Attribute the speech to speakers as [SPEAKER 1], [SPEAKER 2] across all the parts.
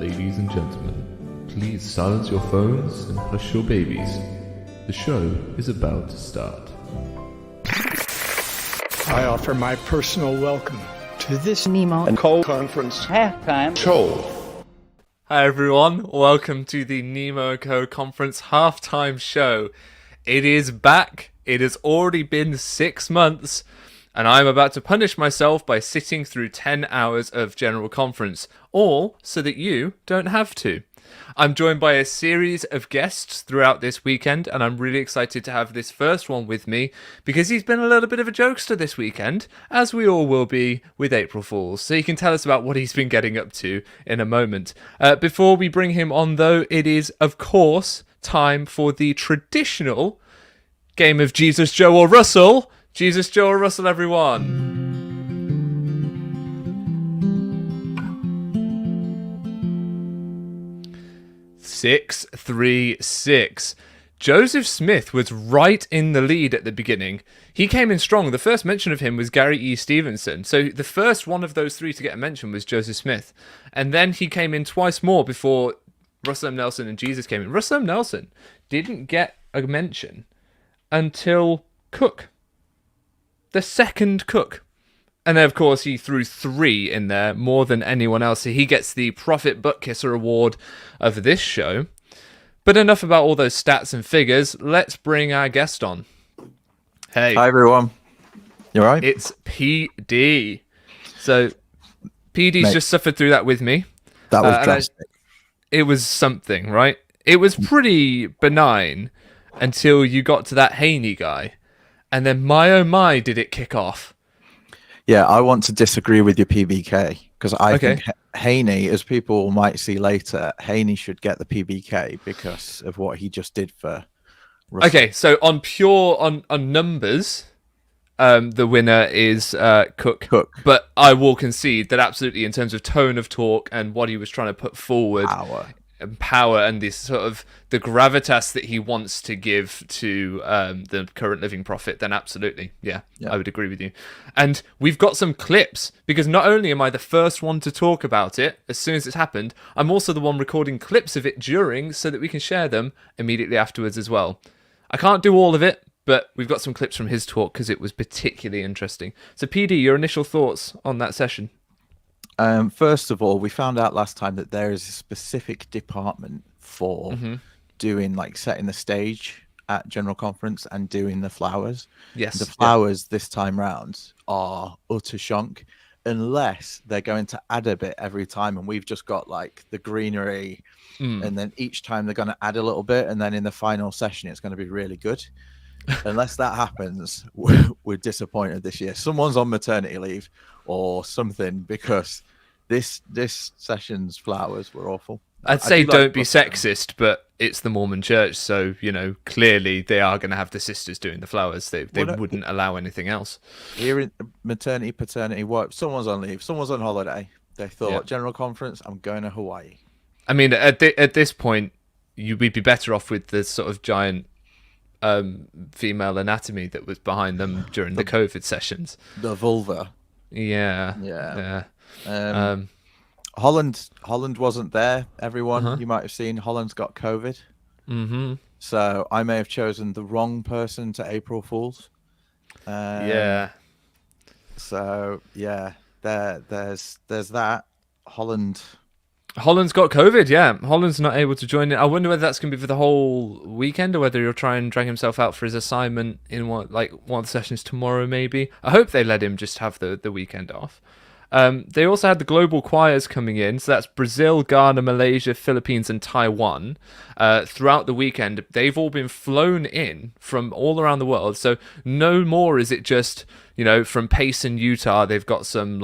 [SPEAKER 1] Ladies and gentlemen, please silence your phones and hush your babies. The show is about to start.
[SPEAKER 2] I offer my personal welcome to this
[SPEAKER 3] Nemo
[SPEAKER 2] and Cole conference
[SPEAKER 3] halftime
[SPEAKER 2] show.
[SPEAKER 4] Hi everyone, welcome to the Nemo Co conference halftime show. It is back. It has already been 6 months, and I'm about to punish myself by sitting through 10 hours of general conference, all so that you don't have to. I'm joined by a series of guests throughout this weekend, and I'm really excited to have this first one with me because he's been a little bit of a jokester this weekend, as we all will be with April Fools. So he can tell us about what he's been getting up to in a moment. Before we bring him on, though, it is, of course, time for the traditional game of Jesus, Joe or Russell. Jesus, Joe or Russell, everyone. 6-3-6. Joseph Smith was right in the lead at the beginning. He came in strong. The first mention of him was Gary E. Stevenson. So the first one of those three to get a mention was Joseph Smith. And then he came in twice more before Russell M. Nelson and Jesus came in. Russell M. Nelson didn't get a mention until Cook. The second Cook. And then, of course, he threw 3 in there, more than anyone else. So he gets the Prophet Butt Kisser Award of this show. But enough about all those stats and figures. Let's bring our guest on. Hey.
[SPEAKER 5] Hi, everyone. You all right?
[SPEAKER 4] It's PD. So, PD's just suffered through that with me.
[SPEAKER 5] That was drastic.
[SPEAKER 4] It was something, right? It was pretty benign until you got to that Haney guy. And then, my oh my, did it kick off.
[SPEAKER 5] Yeah, I want to disagree with your PBK because I think Haney, as people might see later, Haney should get the PBK because of what he just did for Russell.
[SPEAKER 4] Okay, so on numbers, the winner is Cook. But I will concede that absolutely in terms of tone of talk and what he was trying to put forward, power and this sort of the gravitas that he wants to give to the current living prophet, then absolutely, yeah, I would agree with you. And we've got some clips because not only am I the first one to talk about it as soon as it's happened, I'm also the one recording clips of it during so that we can share them immediately afterwards as well. I can't do all of it, but we've got some clips from his talk because it was particularly interesting. So PD, your initial thoughts on that session?
[SPEAKER 5] First of all, we found out last time that there is a specific department for doing like setting the stage at General Conference and doing the flowers.
[SPEAKER 4] Yes.
[SPEAKER 5] The flowers this time round are utter shonk unless they're going to add a bit every time. And we've just got like the greenery and then each time they're going to add a little bit. And then in the final session, it's going to be really good. Unless that happens, we're disappointed this year. Someone's on maternity leave or something because this session's flowers were awful.
[SPEAKER 4] I'd say don't be sexist, but it's the Mormon church, so you know clearly they are going to have the sisters doing the flowers. They wouldn't allow anything else.
[SPEAKER 5] Here in maternity, paternity, what? Someone's on leave, someone's on holiday. They thought General Conference, I'm going to Hawaii. I
[SPEAKER 4] mean, at this point, we'd be better off with the sort of giant female anatomy that was behind them during the COVID sessions.
[SPEAKER 5] The vulva.
[SPEAKER 4] Yeah.
[SPEAKER 5] Holland wasn't there, everyone. You might have seen Holland's got COVID. So I may have chosen the wrong person to April Fools. So yeah, there's that.
[SPEAKER 4] Holland's got COVID, yeah. Holland's not able to join in. I wonder whether that's going to be for the whole weekend or whether he'll try and drag himself out for his assignment in one of the sessions tomorrow, maybe. I hope they let him just have the weekend off. They also had the global choirs coming in. So that's Brazil, Ghana, Malaysia, Philippines, and Taiwan. Throughout the weekend, they've all been flown in from all around the world. So no more is it just, from Payson, Utah, they've got some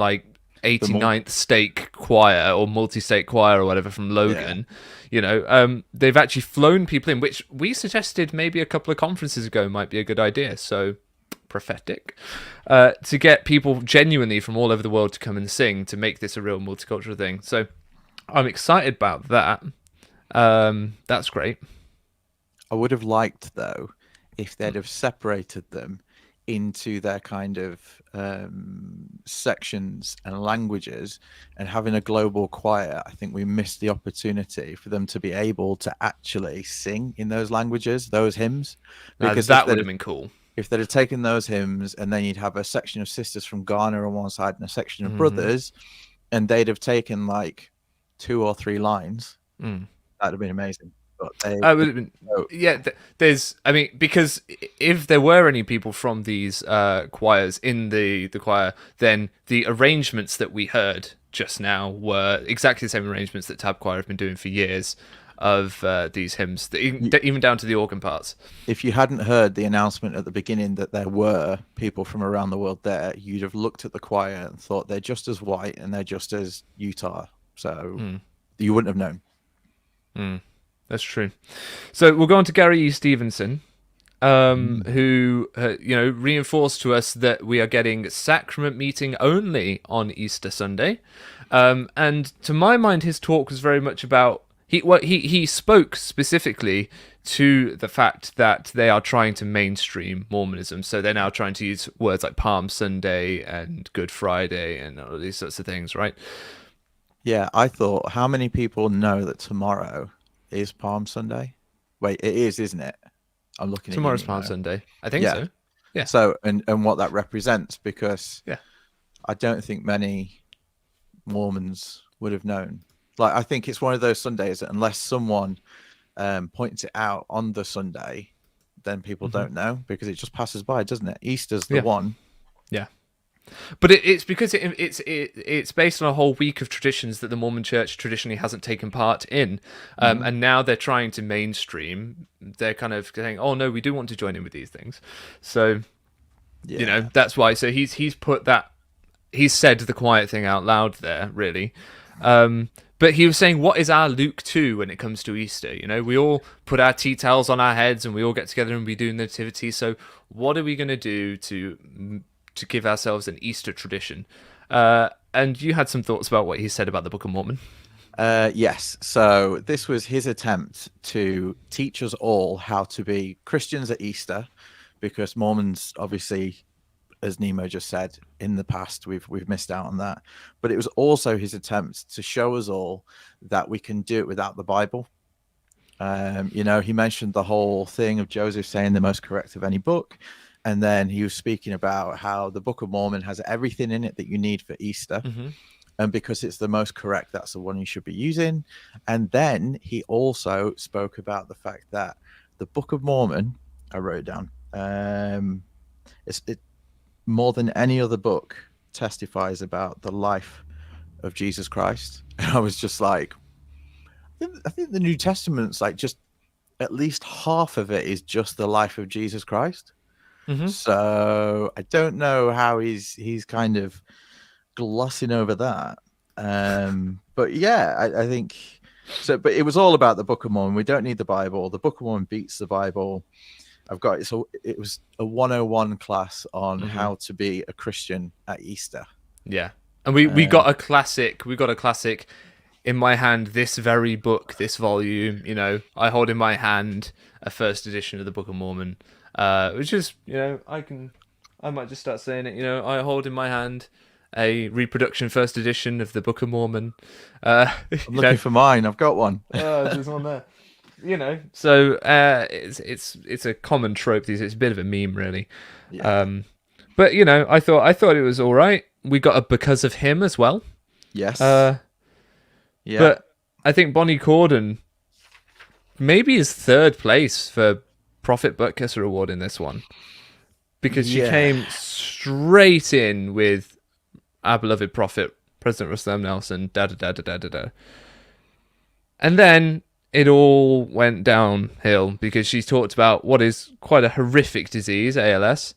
[SPEAKER 4] 89th stake choir or multi-stake choir or whatever from Logan. They've actually flown people in, which we suggested maybe a couple of conferences ago might be a good idea. So prophetic to get people genuinely from all over the world to come and sing to make this a real multicultural thing. So I'm excited about that. That's great.
[SPEAKER 5] I would have liked though if they'd have separated them into their kind of sections and languages and having a global choir, I think we missed the opportunity for them to be able to actually sing in those languages, those hymns. Because
[SPEAKER 4] that would have been cool.
[SPEAKER 5] If they'd have taken those hymns and then you'd have a section of sisters from Ghana on one side and a section of brothers, and they'd have taken like 2 or 3 lines, that'd have been amazing. But
[SPEAKER 4] would have been, there's, I mean, because if there were any people from these choirs in the choir, then the arrangements that we heard just now were exactly the same arrangements that Tab Choir have been doing for years of these hymns, even down to the organ parts.
[SPEAKER 5] If you hadn't heard the announcement at the beginning that there were people from around the world there, you'd have looked at the choir and thought they're just as white and they're just as Utah. So you wouldn't have known.
[SPEAKER 4] That's true. So we'll go on to Gary E. Stevenson, who reinforced to us that we are getting sacrament meeting only on Easter Sunday. And to my mind, his talk was very much about he spoke specifically to the fact that they are trying to mainstream Mormonism. So they're now trying to use words like Palm Sunday and Good Friday and all these sorts of things, right?
[SPEAKER 5] Yeah, I thought, how many people know that tomorrow is Palm Sunday? Wait, it is, isn't it? I'm looking at
[SPEAKER 4] tomorrow's Palm Sunday. I think so. Yeah.
[SPEAKER 5] So, and what that represents, because
[SPEAKER 4] yeah,
[SPEAKER 5] I don't think many Mormons would have known. Like, I think it's one of those Sundays that unless someone points it out on the Sunday, then people don't know, because it just passes by, doesn't it? Easter's the one.
[SPEAKER 4] Yeah. But it's because it's based on a whole week of traditions that the Mormon Church traditionally hasn't taken part in, and now they're trying to mainstream. They're kind of saying, "Oh no, we do want to join in with these things." So, that's why. So he's put that, he's said the quiet thing out loud there, really. But he was saying, what is our Luke 2 when it comes to Easter? We all put our tea towels on our heads and we all get together and we do nativity. So what are we going to do to give ourselves an Easter tradition? And you had some thoughts about what he said about the Book of Mormon.
[SPEAKER 5] Yes. So this was his attempt to teach us all how to be Christians at Easter, because Mormons, obviously, as Nemo just said, in the past we've missed out on that. But it was also his attempt to show us all that we can do it without the Bible. He mentioned the whole thing of Joseph saying the most correct of any book. And then he was speaking about how the Book of Mormon has everything in it that you need for Easter. And because it's the most correct, that's the one you should be using. And then he also spoke about the fact that the Book of Mormon, I wrote it down, it more than any other book testifies about the life of Jesus Christ. And I was just like, I think the New Testament's like just at least half of it is just the life of Jesus Christ. So I don't know how he's kind of glossing over that. But yeah, I think so. But it was all about the Book of Mormon. We don't need the Bible. The Book of Mormon beats the Bible. I've got it. So it was a 101 class on how to be a Christian at Easter.
[SPEAKER 4] Yeah. And we got a classic. We got a classic in my hand, this very book, this volume. I hold in my hand a first edition of the Book of Mormon. Which is, I might just start saying it, I hold in my hand a reproduction first edition of the Book of Mormon.
[SPEAKER 5] I'm looking for mine. I've got one.
[SPEAKER 4] There's one there. So it's a common trope. It's a bit of a meme, really. Yeah. But I thought it was all right. We got a because of him as well.
[SPEAKER 5] Yes.
[SPEAKER 4] Yeah. But I think Bonnie Corden maybe is third place for Prophet Butkus Award in this one, because she came straight in with our beloved prophet, President Russell M. Nelson, and then it all went downhill because she talked about what is quite a horrific disease, ALS,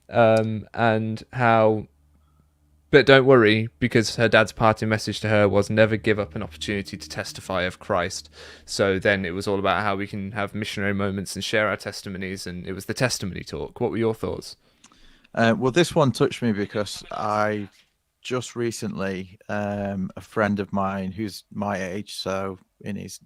[SPEAKER 4] and how. But don't worry, because her dad's parting message to her was never give up an opportunity to testify of Christ. So then it was all about how we can have missionary moments and share our testimonies, and it was the testimony talk. What were your thoughts?
[SPEAKER 5] Well, this one touched me because I just recently, a friend of mine who's my age, so in his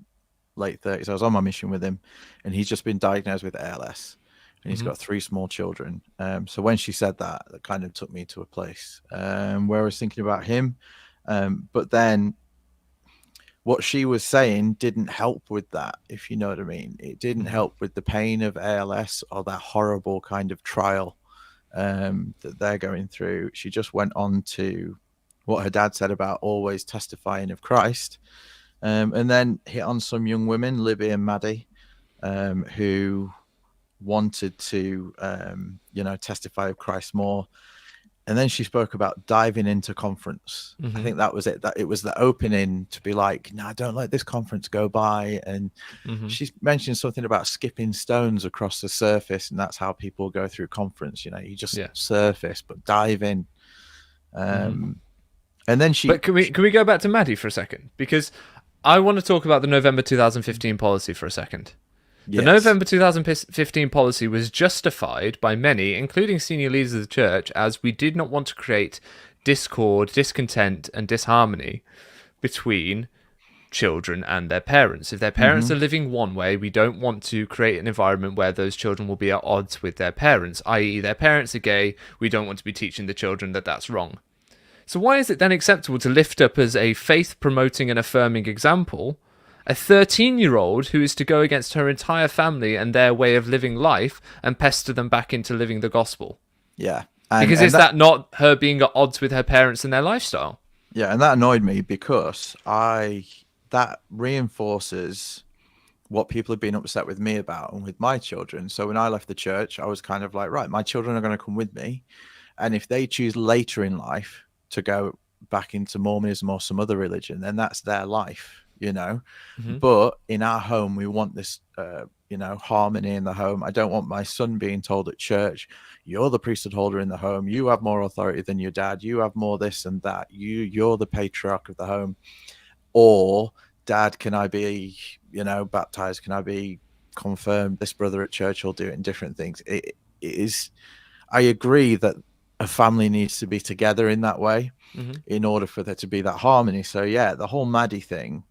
[SPEAKER 5] late 30s, I was on my mission with him, and he's just been diagnosed with ALS. and he's got 3 small children. So when she said that, that kind of took me to a place where I was thinking about him. But then what she was saying didn't help with that, if you know what I mean. It didn't help with the pain of ALS or that horrible kind of trial that they're going through. She just went on to what her dad said about always testifying of Christ, and then hit on some young women, Libby and Maddie, who wanted to, testify of Christ more. And then she spoke about diving into conference. I think that was it. That it was the opening to be like, no, don't let this conference go by. And she mentioned something about skipping stones across the surface, and that's how people go through conference. You just surface, but dive in. And then she.
[SPEAKER 4] But can we go back to Maddie for a second? Because I want to talk about the November 2015 policy for a second. The November 2015 policy was justified by many, including senior leaders of the church, as we did not want to create discord, discontent, and disharmony between children and their parents. If their parents are living one way, we don't want to create an environment where those children will be at odds with their parents, i.e. their parents are gay, we don't want to be teaching the children that that's wrong. So why is it then acceptable to lift up as a faith-promoting and affirming example a 13-year-old who is to go against her entire family and their way of living life and pester them back into living the gospel?
[SPEAKER 5] Yeah.
[SPEAKER 4] Because is that not her being at odds with her parents and their lifestyle?
[SPEAKER 5] Yeah, and that annoyed me because that reinforces what people have been upset with me about and with my children. So when I left the church, I was kind of like, right, my children are going to come with me. And if they choose later in life to go back into Mormonism or some other religion, then that's their life. But in our home, we want this, harmony in the home. I don't want my son being told at church, you're the priesthood holder in the home. You have more authority than your dad. You have more this and that. You're the patriarch of the home. Or, dad, can I be, baptized? Can I be confirmed? This brother at church will do it in different things. It is, I agree that a family needs to be together in that way in order for there to be that harmony. So yeah, the whole Maddie thing,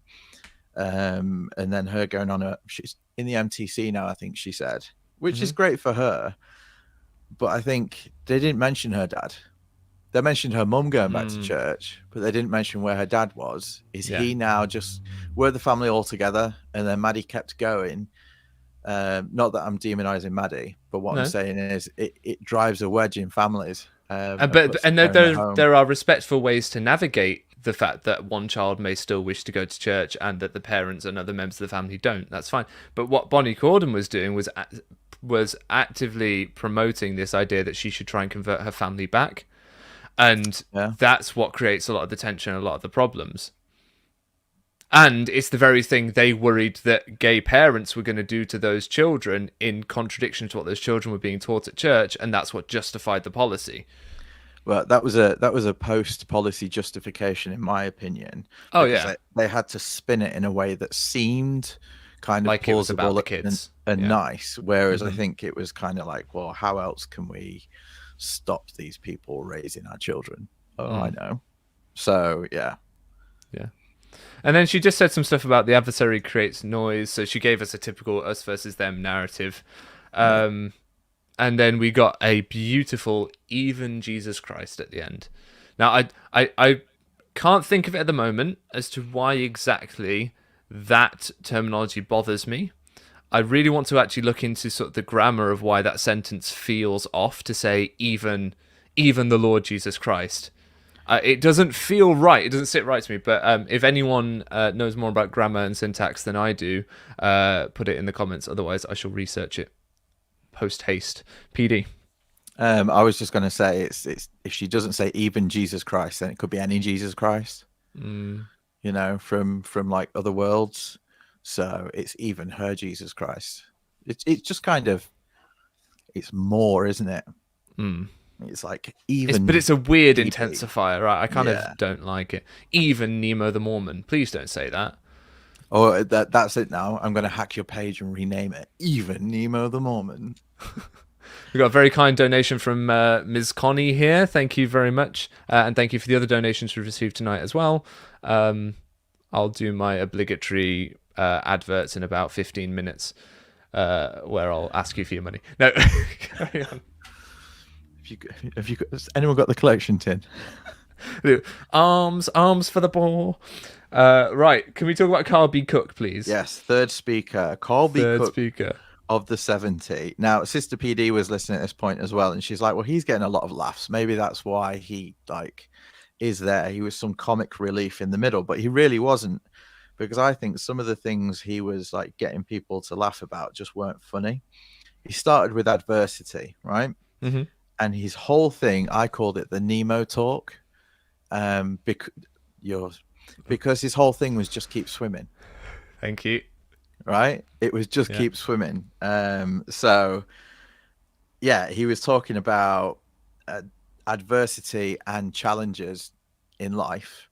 [SPEAKER 5] and then her going on she's in the MTC now, I think she said, which is great for her, but I think they didn't mention her dad. They mentioned her mum going back to church, but they didn't mention where her dad was. He now just, were the family all together, and then Maddie kept going. Not that I'm demonizing Maddie, but what I'm saying is it drives a wedge in families. There are respectful ways to navigate the fact that one child may still wish to go to church and that the parents and other members of the family don't. That's fine. But what Bonnie Corden was doing was actively promoting this idea that she should try and convert her family back. And that's what creates a lot of the tension and a lot of the problems. And it's the very thing they worried that gay parents were going to do to those children in contradiction to what those children were being taught at church, and that's what justified the policy. Well, that was a post-policy justification, in my opinion.
[SPEAKER 4] Oh yeah,
[SPEAKER 5] they had to spin it in a way that seemed kind of
[SPEAKER 4] like it was about the kids
[SPEAKER 5] and nice. Whereas I think it was kind of like, well, how else can we stop these people raising our children? Oh, I know. So yeah.
[SPEAKER 4] And then she just said some stuff about the adversary creates noise. So she gave us a typical us versus them narrative. And then we got a beautiful even Jesus Christ at the end. Now, I can't think of it at the moment as to why exactly that terminology bothers me. I really want to actually look into sort of the grammar of why that sentence feels off to say even the Lord Jesus Christ. It doesn't feel right. It doesn't sit right to me. But if anyone knows more about grammar and syntax than I do, put it in the comments. Otherwise, I shall research it post haste. PD.
[SPEAKER 5] I was just going to say, it's if she doesn't say even Jesus Christ, then it could be any Jesus Christ. From like other worlds. So it's even her Jesus Christ. It's just kind of, it's more, isn't it? It's like even,
[SPEAKER 4] but it's a weird intensifier, right? I kind of don't like it. Even Nemo the Mormon. Please don't say that.
[SPEAKER 5] Oh, that's it now. I'm going to hack your page and rename it. Even Nemo the Mormon.
[SPEAKER 4] We got a very kind donation from Ms. Connie here. Thank you very much, and thank you for the other donations we've received tonight as well. I'll do my obligatory adverts in about 15 minutes. where I'll ask you for your money. No, carry on.
[SPEAKER 5] Has anyone got the collection tin?
[SPEAKER 4] Arms for the ball. Right, can we talk about Colby Cook, please?
[SPEAKER 5] Yes, third speaker, Colby
[SPEAKER 4] Third
[SPEAKER 5] Cook
[SPEAKER 4] speaker.
[SPEAKER 5] of the 70. Now, Sister PD was listening at this point as well, and she's like, well, he's getting a lot of laughs. Maybe that's why he is there. He was some comic relief in the middle, but he really wasn't, because I think some of the things he was like getting people to laugh about just weren't funny. He started with adversity, right?
[SPEAKER 4] Mm-hmm.
[SPEAKER 5] And his whole thing, I called it the Nemo talk, because his whole thing was just keep swimming.
[SPEAKER 4] Thank you.
[SPEAKER 5] Right? It was just keep swimming. So yeah, he was talking about adversity and challenges in life,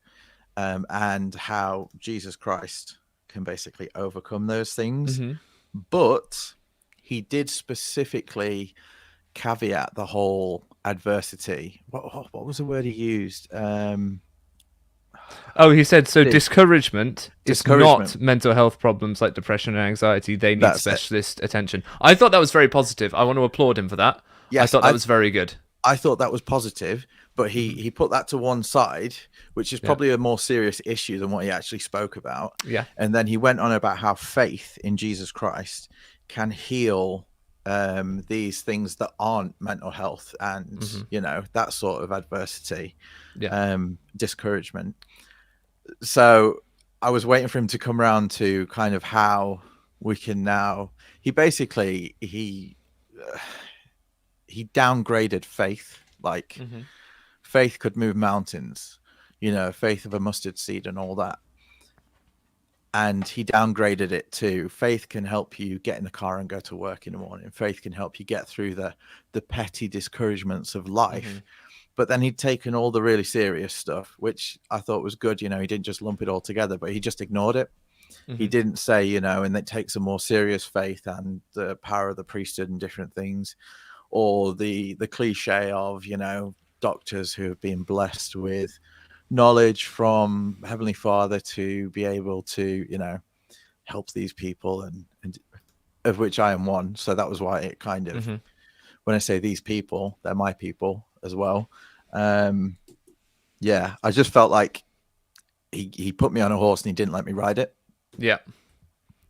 [SPEAKER 5] and how Jesus Christ can basically overcome those things.
[SPEAKER 4] Mm-hmm.
[SPEAKER 5] But he did specifically caveat the whole adversity. What was the word he used?
[SPEAKER 4] He said so. Discouragement is not mental health problems like depression and anxiety. They need specialist attention. I thought that was very positive. I want to applaud him for that. Yes, I thought that was very good.
[SPEAKER 5] I thought that was positive, but he put that to one side, which is probably a more serious issue than what he actually spoke about.
[SPEAKER 4] Yeah.
[SPEAKER 5] And then he went on about how faith in Jesus Christ can heal these things that aren't mental health and that sort of adversity, discouragement. So I was waiting for him to come around to kind of how we can now. He basically he downgraded faith. Like faith could move mountains, faith of a mustard seed and all that. And he downgraded it to faith can help you get in the car and go to work in the morning. Faith can help you get through the petty discouragements of life. But then he'd taken all the really serious stuff, which I thought was good. He didn't just lump it all together, but he just ignored it. He didn't say, and it takes a more serious faith and the power of the priesthood and different things, or the cliche of, doctors who have been blessed with knowledge from Heavenly Father to be able to, help these people, and of which I am one. So that was why it kind of, when I say these people, they're my people as well. I just felt like he put me on a horse and he didn't let me ride it.
[SPEAKER 4] Yeah,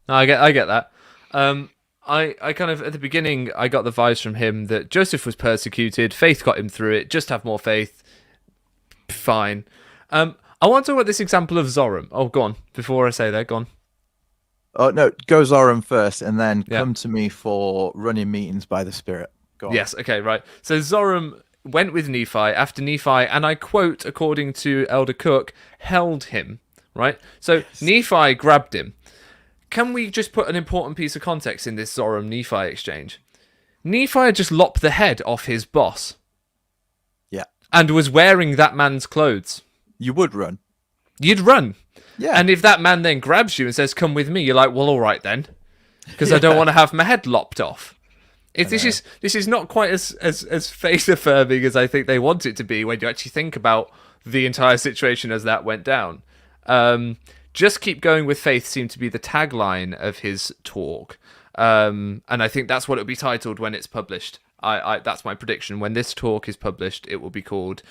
[SPEAKER 4] no, I get that. I kind of, at the beginning, I got the vibes from him that Joseph was persecuted, faith got him through it, just have more faith, fine. I want to talk about this example of Zoram. Oh, go on. Before I say that, go on.
[SPEAKER 5] Oh, no, go Zoram first, and then come to me for running meetings by the Spirit. Go on.
[SPEAKER 4] Yes, okay, right. So Zoram went with Nephi after Nephi, and I quote, according to Elder Cook, held him, right? So Nephi grabbed him. Can we just put an important piece of context in this Zoram-Nephi exchange? Nephi had just lopped the head off his boss.
[SPEAKER 5] Yeah.
[SPEAKER 4] And was wearing that man's clothes.
[SPEAKER 5] You would run.
[SPEAKER 4] You'd run.
[SPEAKER 5] Yeah.
[SPEAKER 4] And if that man then grabs you and says, come with me, you're like, well, all right then. Because I don't want to have my head lopped off. This is not quite as faith-affirming as I think they want it to be when you actually think about the entire situation as that went down. Just keep going with faith seemed to be the tagline of his talk. And I think that's what it'll be titled when it's published. That's my prediction. When this talk is published, it will be called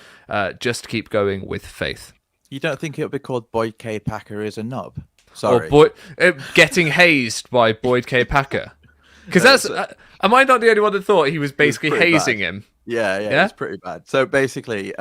[SPEAKER 4] Just Keep Going with Faith.
[SPEAKER 5] You don't think it'll be called Boyd K. Packer is a knob? Sorry.
[SPEAKER 4] Or getting hazed by Boyd K. Packer. Because that's... am I not the only one that thought he was basically hazing him?
[SPEAKER 5] Yeah, it's pretty bad. So basically,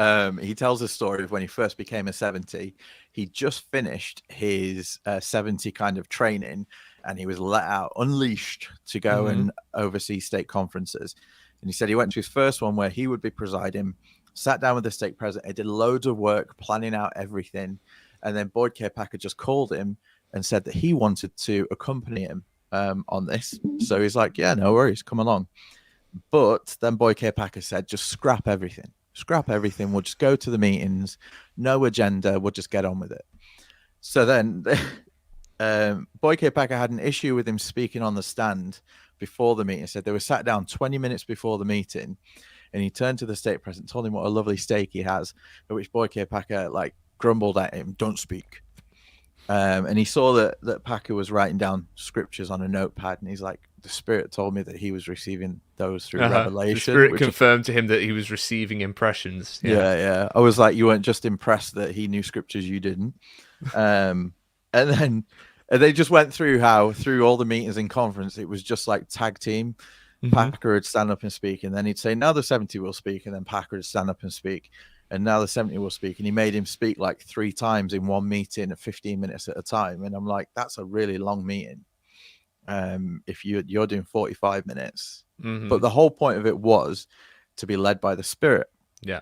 [SPEAKER 5] he tells a story of when he first became a 70. He just finished his 70 kind of training, and he was let out, unleashed to go and oversee stake conferences. And he said he went to his first one where he would be presiding, sat down with the stake president. He did loads of work planning out everything. And then Boyd K. Packer just called him and said that he wanted to accompany him on this. So he's like, yeah, no worries, come along. But then Boyd K. Packer said, just scrap everything. Scrap everything. We'll just go to the meetings. No agenda. We'll just get on with it. So then Boyd K. Packer had an issue with him speaking on the stand before the meeting. Said they were sat down 20 minutes before the meeting, and he turned to the stake president, told him what a lovely steak he has, at which Boyd K. Packer grumbled at him, don't speak. And he saw that Packer was writing down scriptures on a notepad, and he's like, the Spirit told me that he was receiving those through revelation.
[SPEAKER 4] The Spirit confirmed to him that he was receiving impressions.
[SPEAKER 5] Yeah. I was like, you weren't just impressed that he knew scriptures, you didn't. And then they just went through how through all the meetings in conference, it was just like tag team. Packer would stand up and speak, and then he'd say, now the 70 will speak, and then Packer would stand up and speak, and now the 70 will speak, and he made him speak like 3 times in one meeting at 15 minutes at a time. And I'm like, that's a really long meeting if you're doing 45 minutes. But the whole point of it was to be led by the Spirit.
[SPEAKER 4] Yeah.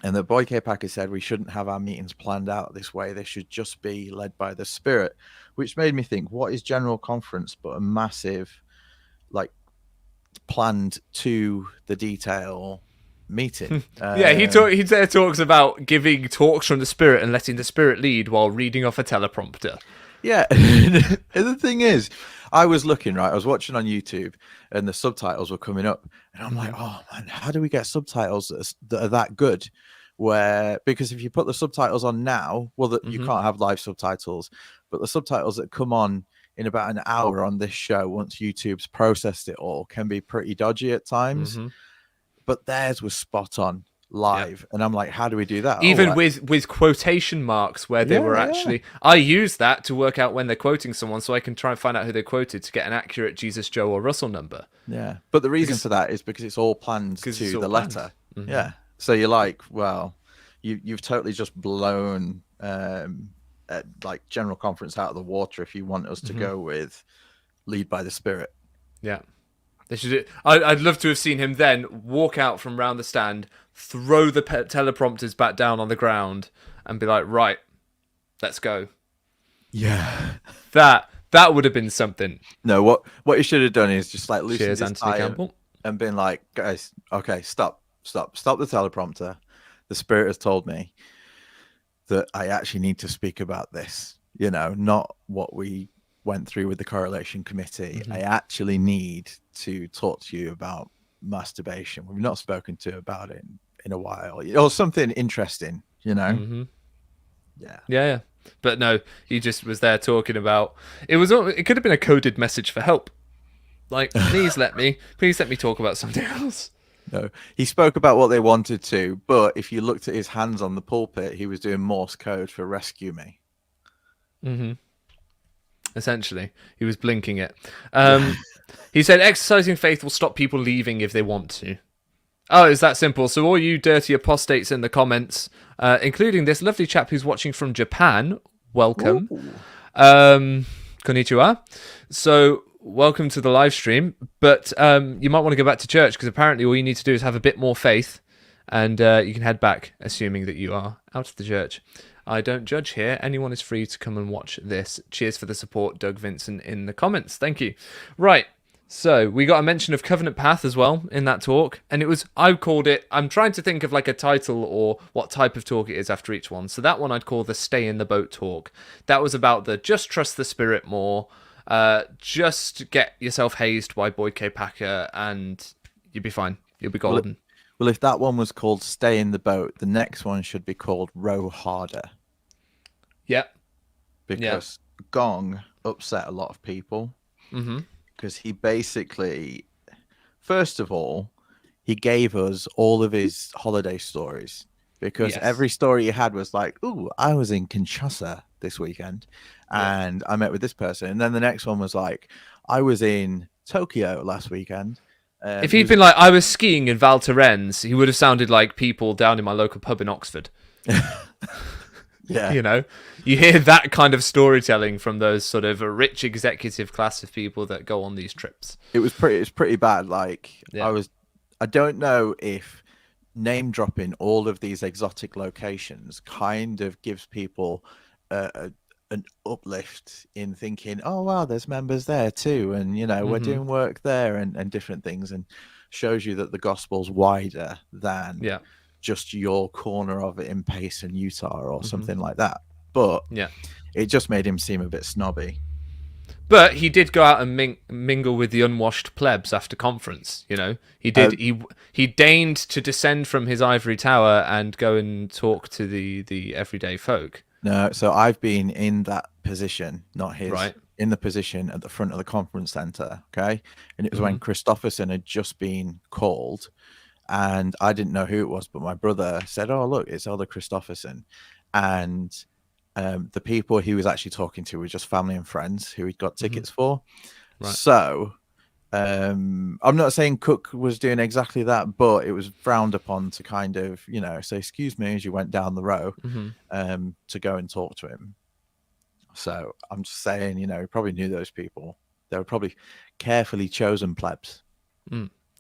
[SPEAKER 5] And that Boy K. Packer said we shouldn't have our meetings planned out this way. They should just be led by the Spirit, which made me think, what is General Conference but a massive, like, planned to the detail meeting?
[SPEAKER 4] He talks about giving talks from the Spirit and letting the Spirit lead while reading off a teleprompter.
[SPEAKER 5] Yeah. And the thing is, I was looking, right, I was watching on YouTube and the subtitles were coming up, and I'm like, oh man, how do we get subtitles that are that good? Because if you put the subtitles on now, well, you can't have live subtitles, but the subtitles that come on in about an hour on this show, once YouTube's processed it all, can be pretty dodgy at times. But theirs was spot on live. And I'm like, how do we do that?
[SPEAKER 4] Even with quotation marks where they were actually... I use that to work out when they're quoting someone, so I can try and find out who they quoted to get an accurate Jesus, Joe, or Russell number. Yeah.
[SPEAKER 5] But the reason for that is because it's all planned to the letter. Yeah. So you're like, well, you've totally just blown like General Conference out of the water if you want us to go with lead by the Spirit.
[SPEAKER 4] Yeah. They should. I'd love to have seen him then walk out from round the stand, throw the teleprompters back down on the ground, and be like, "Right, let's go."
[SPEAKER 5] Yeah,
[SPEAKER 4] that would have been something.
[SPEAKER 5] No, what he should have done is just like loosened his
[SPEAKER 4] Anthony
[SPEAKER 5] tie
[SPEAKER 4] Campbell,
[SPEAKER 5] and been like, "Guys, okay, stop the teleprompter. The Spirit has told me that I actually need to speak about this. You know, not what we went through with the correlation committee. I actually need to talk to you about masturbation. We've not spoken to about it in a while, or something interesting, you know."
[SPEAKER 4] Yeah. But no, he just was there talking about it could have been a coded message for help, like, please let me talk about something else.
[SPEAKER 5] No, he spoke about what they wanted to, but if you looked at his hands on the pulpit, he was doing Morse code for rescue me.
[SPEAKER 4] Essentially, he was blinking it. He said exercising faith will stop people leaving if they want to. Oh, it's that simple. So all you dirty apostates in the comments, including this lovely chap who's watching from Japan, welcome. Konnichiwa. So welcome to the live stream. But you might want to go back to church, because apparently all you need to do is have a bit more faith, and you can head back, assuming that you are out of the church. I don't judge here. Anyone is free to come and watch this. Cheers for the support, Doug Vincent, in the comments. Thank you. Right. So we got a mention of Covenant Path as well in that talk. And I'm trying to think of like a title or what type of talk it is after each one. So that one I'd call the Stay in the Boat talk. That was about the just trust the Spirit more. Just get yourself hazed by Boyd K. Packer and you'll be fine. You'll be golden.
[SPEAKER 5] Well, if that one was called Stay in the Boat, the next one should be called Row Harder.
[SPEAKER 4] Yep.
[SPEAKER 5] Because Gong upset a lot of people. Because he basically, first of all, he gave us all of his holiday stories. Because every story he had was like, ooh, I was in Kinshasa this weekend and I met with this person. And then the next one was like, I was in Tokyo last weekend.
[SPEAKER 4] If he'd been like, I was skiing in Val Thorens, he would have sounded like people down in my local pub in Oxford.
[SPEAKER 5] Yeah.
[SPEAKER 4] You know, you hear that kind of storytelling from those sort of a rich executive class of people that go on these trips.
[SPEAKER 5] It was pretty bad. Like, I don't know if name dropping all of these exotic locations kind of gives people an uplift in thinking, oh wow, there's members there too, and you know, we're doing work there and different things, and shows you that the gospel's wider than just your corner of it in Payson, Utah, or something like that. But it just made him seem a bit snobby.
[SPEAKER 4] But he did go out and mingle with the unwashed plebs after conference. You know, he did. He deigned to descend from his ivory tower and go and talk to the everyday folk.
[SPEAKER 5] No, so I've been in that position, not his,
[SPEAKER 4] Right.
[SPEAKER 5] in the position at the front of the conference center. Okay. And it was when
[SPEAKER 4] Mhm.
[SPEAKER 5] Christopherson had just been called, and I didn't know who it was, but my brother said, "Oh, look, it's Elder Christopherson." And the people he was actually talking to were just family and friends who he'd got tickets for.
[SPEAKER 4] Right.
[SPEAKER 5] So I'm not saying Cook was doing exactly that, but it was frowned upon to kind of, say, "Excuse me," as you went down the row, to go and talk to him. So I'm just saying, he probably knew those people. They were probably carefully chosen plebs.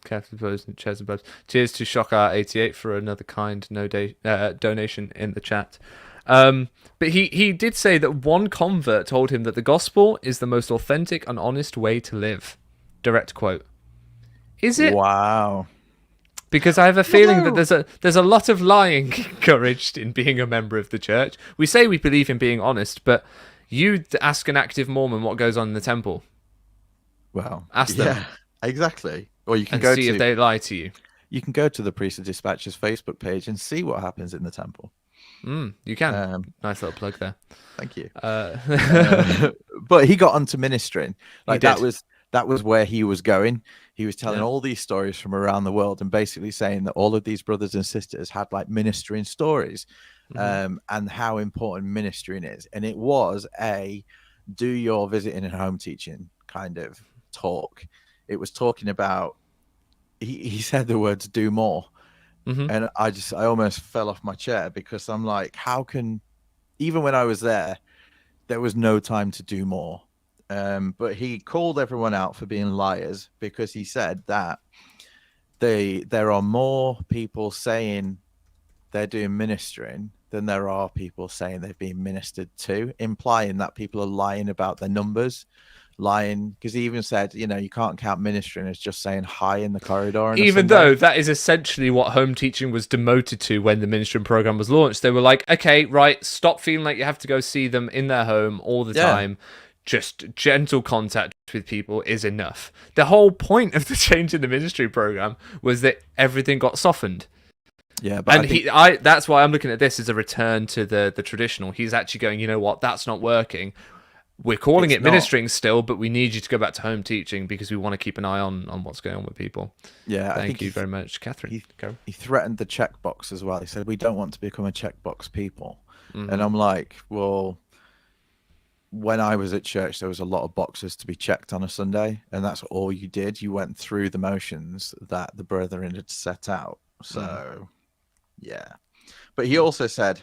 [SPEAKER 4] Carefully chosen blobs. Cheers to Shockar88 for another kind donation in the chat. But he did say that one convert told him that the gospel is the most authentic and honest way to live. Direct quote. Is it?
[SPEAKER 5] Wow.
[SPEAKER 4] Because I have a feeling that there's a lot of lying encouraged in being a member of the church. We say we believe in being honest, but you ask an active Mormon what goes on in the temple.
[SPEAKER 5] Well,
[SPEAKER 4] Ask them.
[SPEAKER 5] Yeah, exactly. Or you can
[SPEAKER 4] And
[SPEAKER 5] go
[SPEAKER 4] see
[SPEAKER 5] to
[SPEAKER 4] if they lie to you.
[SPEAKER 5] you can go to the Priesthood Dispatches Facebook page and see what happens in the temple.
[SPEAKER 4] You can. Nice little plug there.
[SPEAKER 5] Thank you.
[SPEAKER 4] Uh,
[SPEAKER 5] But he got onto ministering. Like
[SPEAKER 4] did.
[SPEAKER 5] that was where he was going. He was telling
[SPEAKER 4] Yeah.
[SPEAKER 5] all these stories from around the world and basically saying that all of these brothers and sisters had like ministering stories, and how important ministering is. And it was a do your visiting and home teaching kind of talk. It was talking about, he said the words "do more," and I almost fell off my chair, because I'm like, how can, even when I was there was no time to do more. But he called everyone out for being liars, because he said that there are more people saying they're doing ministering than there are people saying they've been ministered to, implying that people are lying about their numbers, lying, because he even said, you can't count ministering as just saying hi in the corridor on
[SPEAKER 4] Even
[SPEAKER 5] a Sunday.
[SPEAKER 4] though that is essentially what home teaching was demoted to when the ministering program was launched. They were like, okay, right, stop feeling like you have to go see them in their home all the time. Just gentle contact with people is enough. The whole point of the change in the ministry program was that everything got softened.
[SPEAKER 5] Yeah, but
[SPEAKER 4] and that's why I'm looking at this as a return to the traditional. He's actually going, you know what, that's not working. We're calling it ministering still, but we need you to go back to home teaching because we want to keep an eye on what's going on with people.
[SPEAKER 5] Yeah,
[SPEAKER 4] Thank you very much, Catherine.
[SPEAKER 5] He threatened the checkbox as well. He said, "We don't want to become a checkbox people." And I'm like, well, when I was at church, there was a lot of boxes to be checked on a Sunday, and that's all you did. You went through the motions that the brethren had set out. So, yeah. But he also said,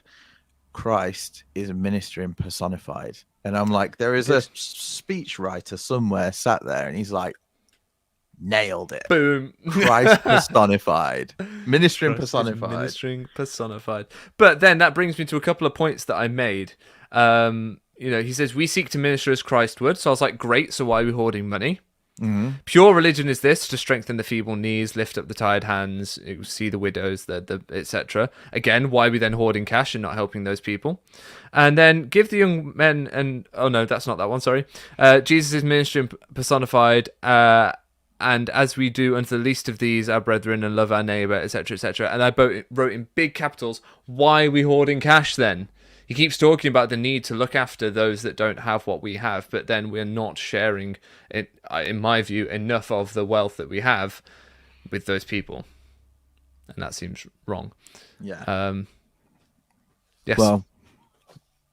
[SPEAKER 5] Christ is ministering personified. And I'm like, there is a speech writer somewhere sat there, and he's like, nailed it.
[SPEAKER 4] Boom.
[SPEAKER 5] Christ personified. Ministering personified.
[SPEAKER 4] Ministering personified. But then that brings me to a couple of points that I made. He says, we seek to minister as Christ would. So I was like, great. So why are we hoarding money? Pure religion is this: to strengthen the feeble knees, lift up the tired hands, see the widows, the etc. Again, why are we then hoarding cash and not helping those people? And then give the young men and that's not that one. Sorry, Jesus is ministry personified, and as we do unto the least of these, our brethren, and love our neighbor, etc., etc. And I wrote in big capitals, why are we hoarding cash then? He keeps talking about the need to look after those that don't have what we have, but then we're not sharing, in my view, enough of the wealth that we have with those people. And that seems wrong.
[SPEAKER 5] Yeah.
[SPEAKER 4] Yes.
[SPEAKER 5] Well,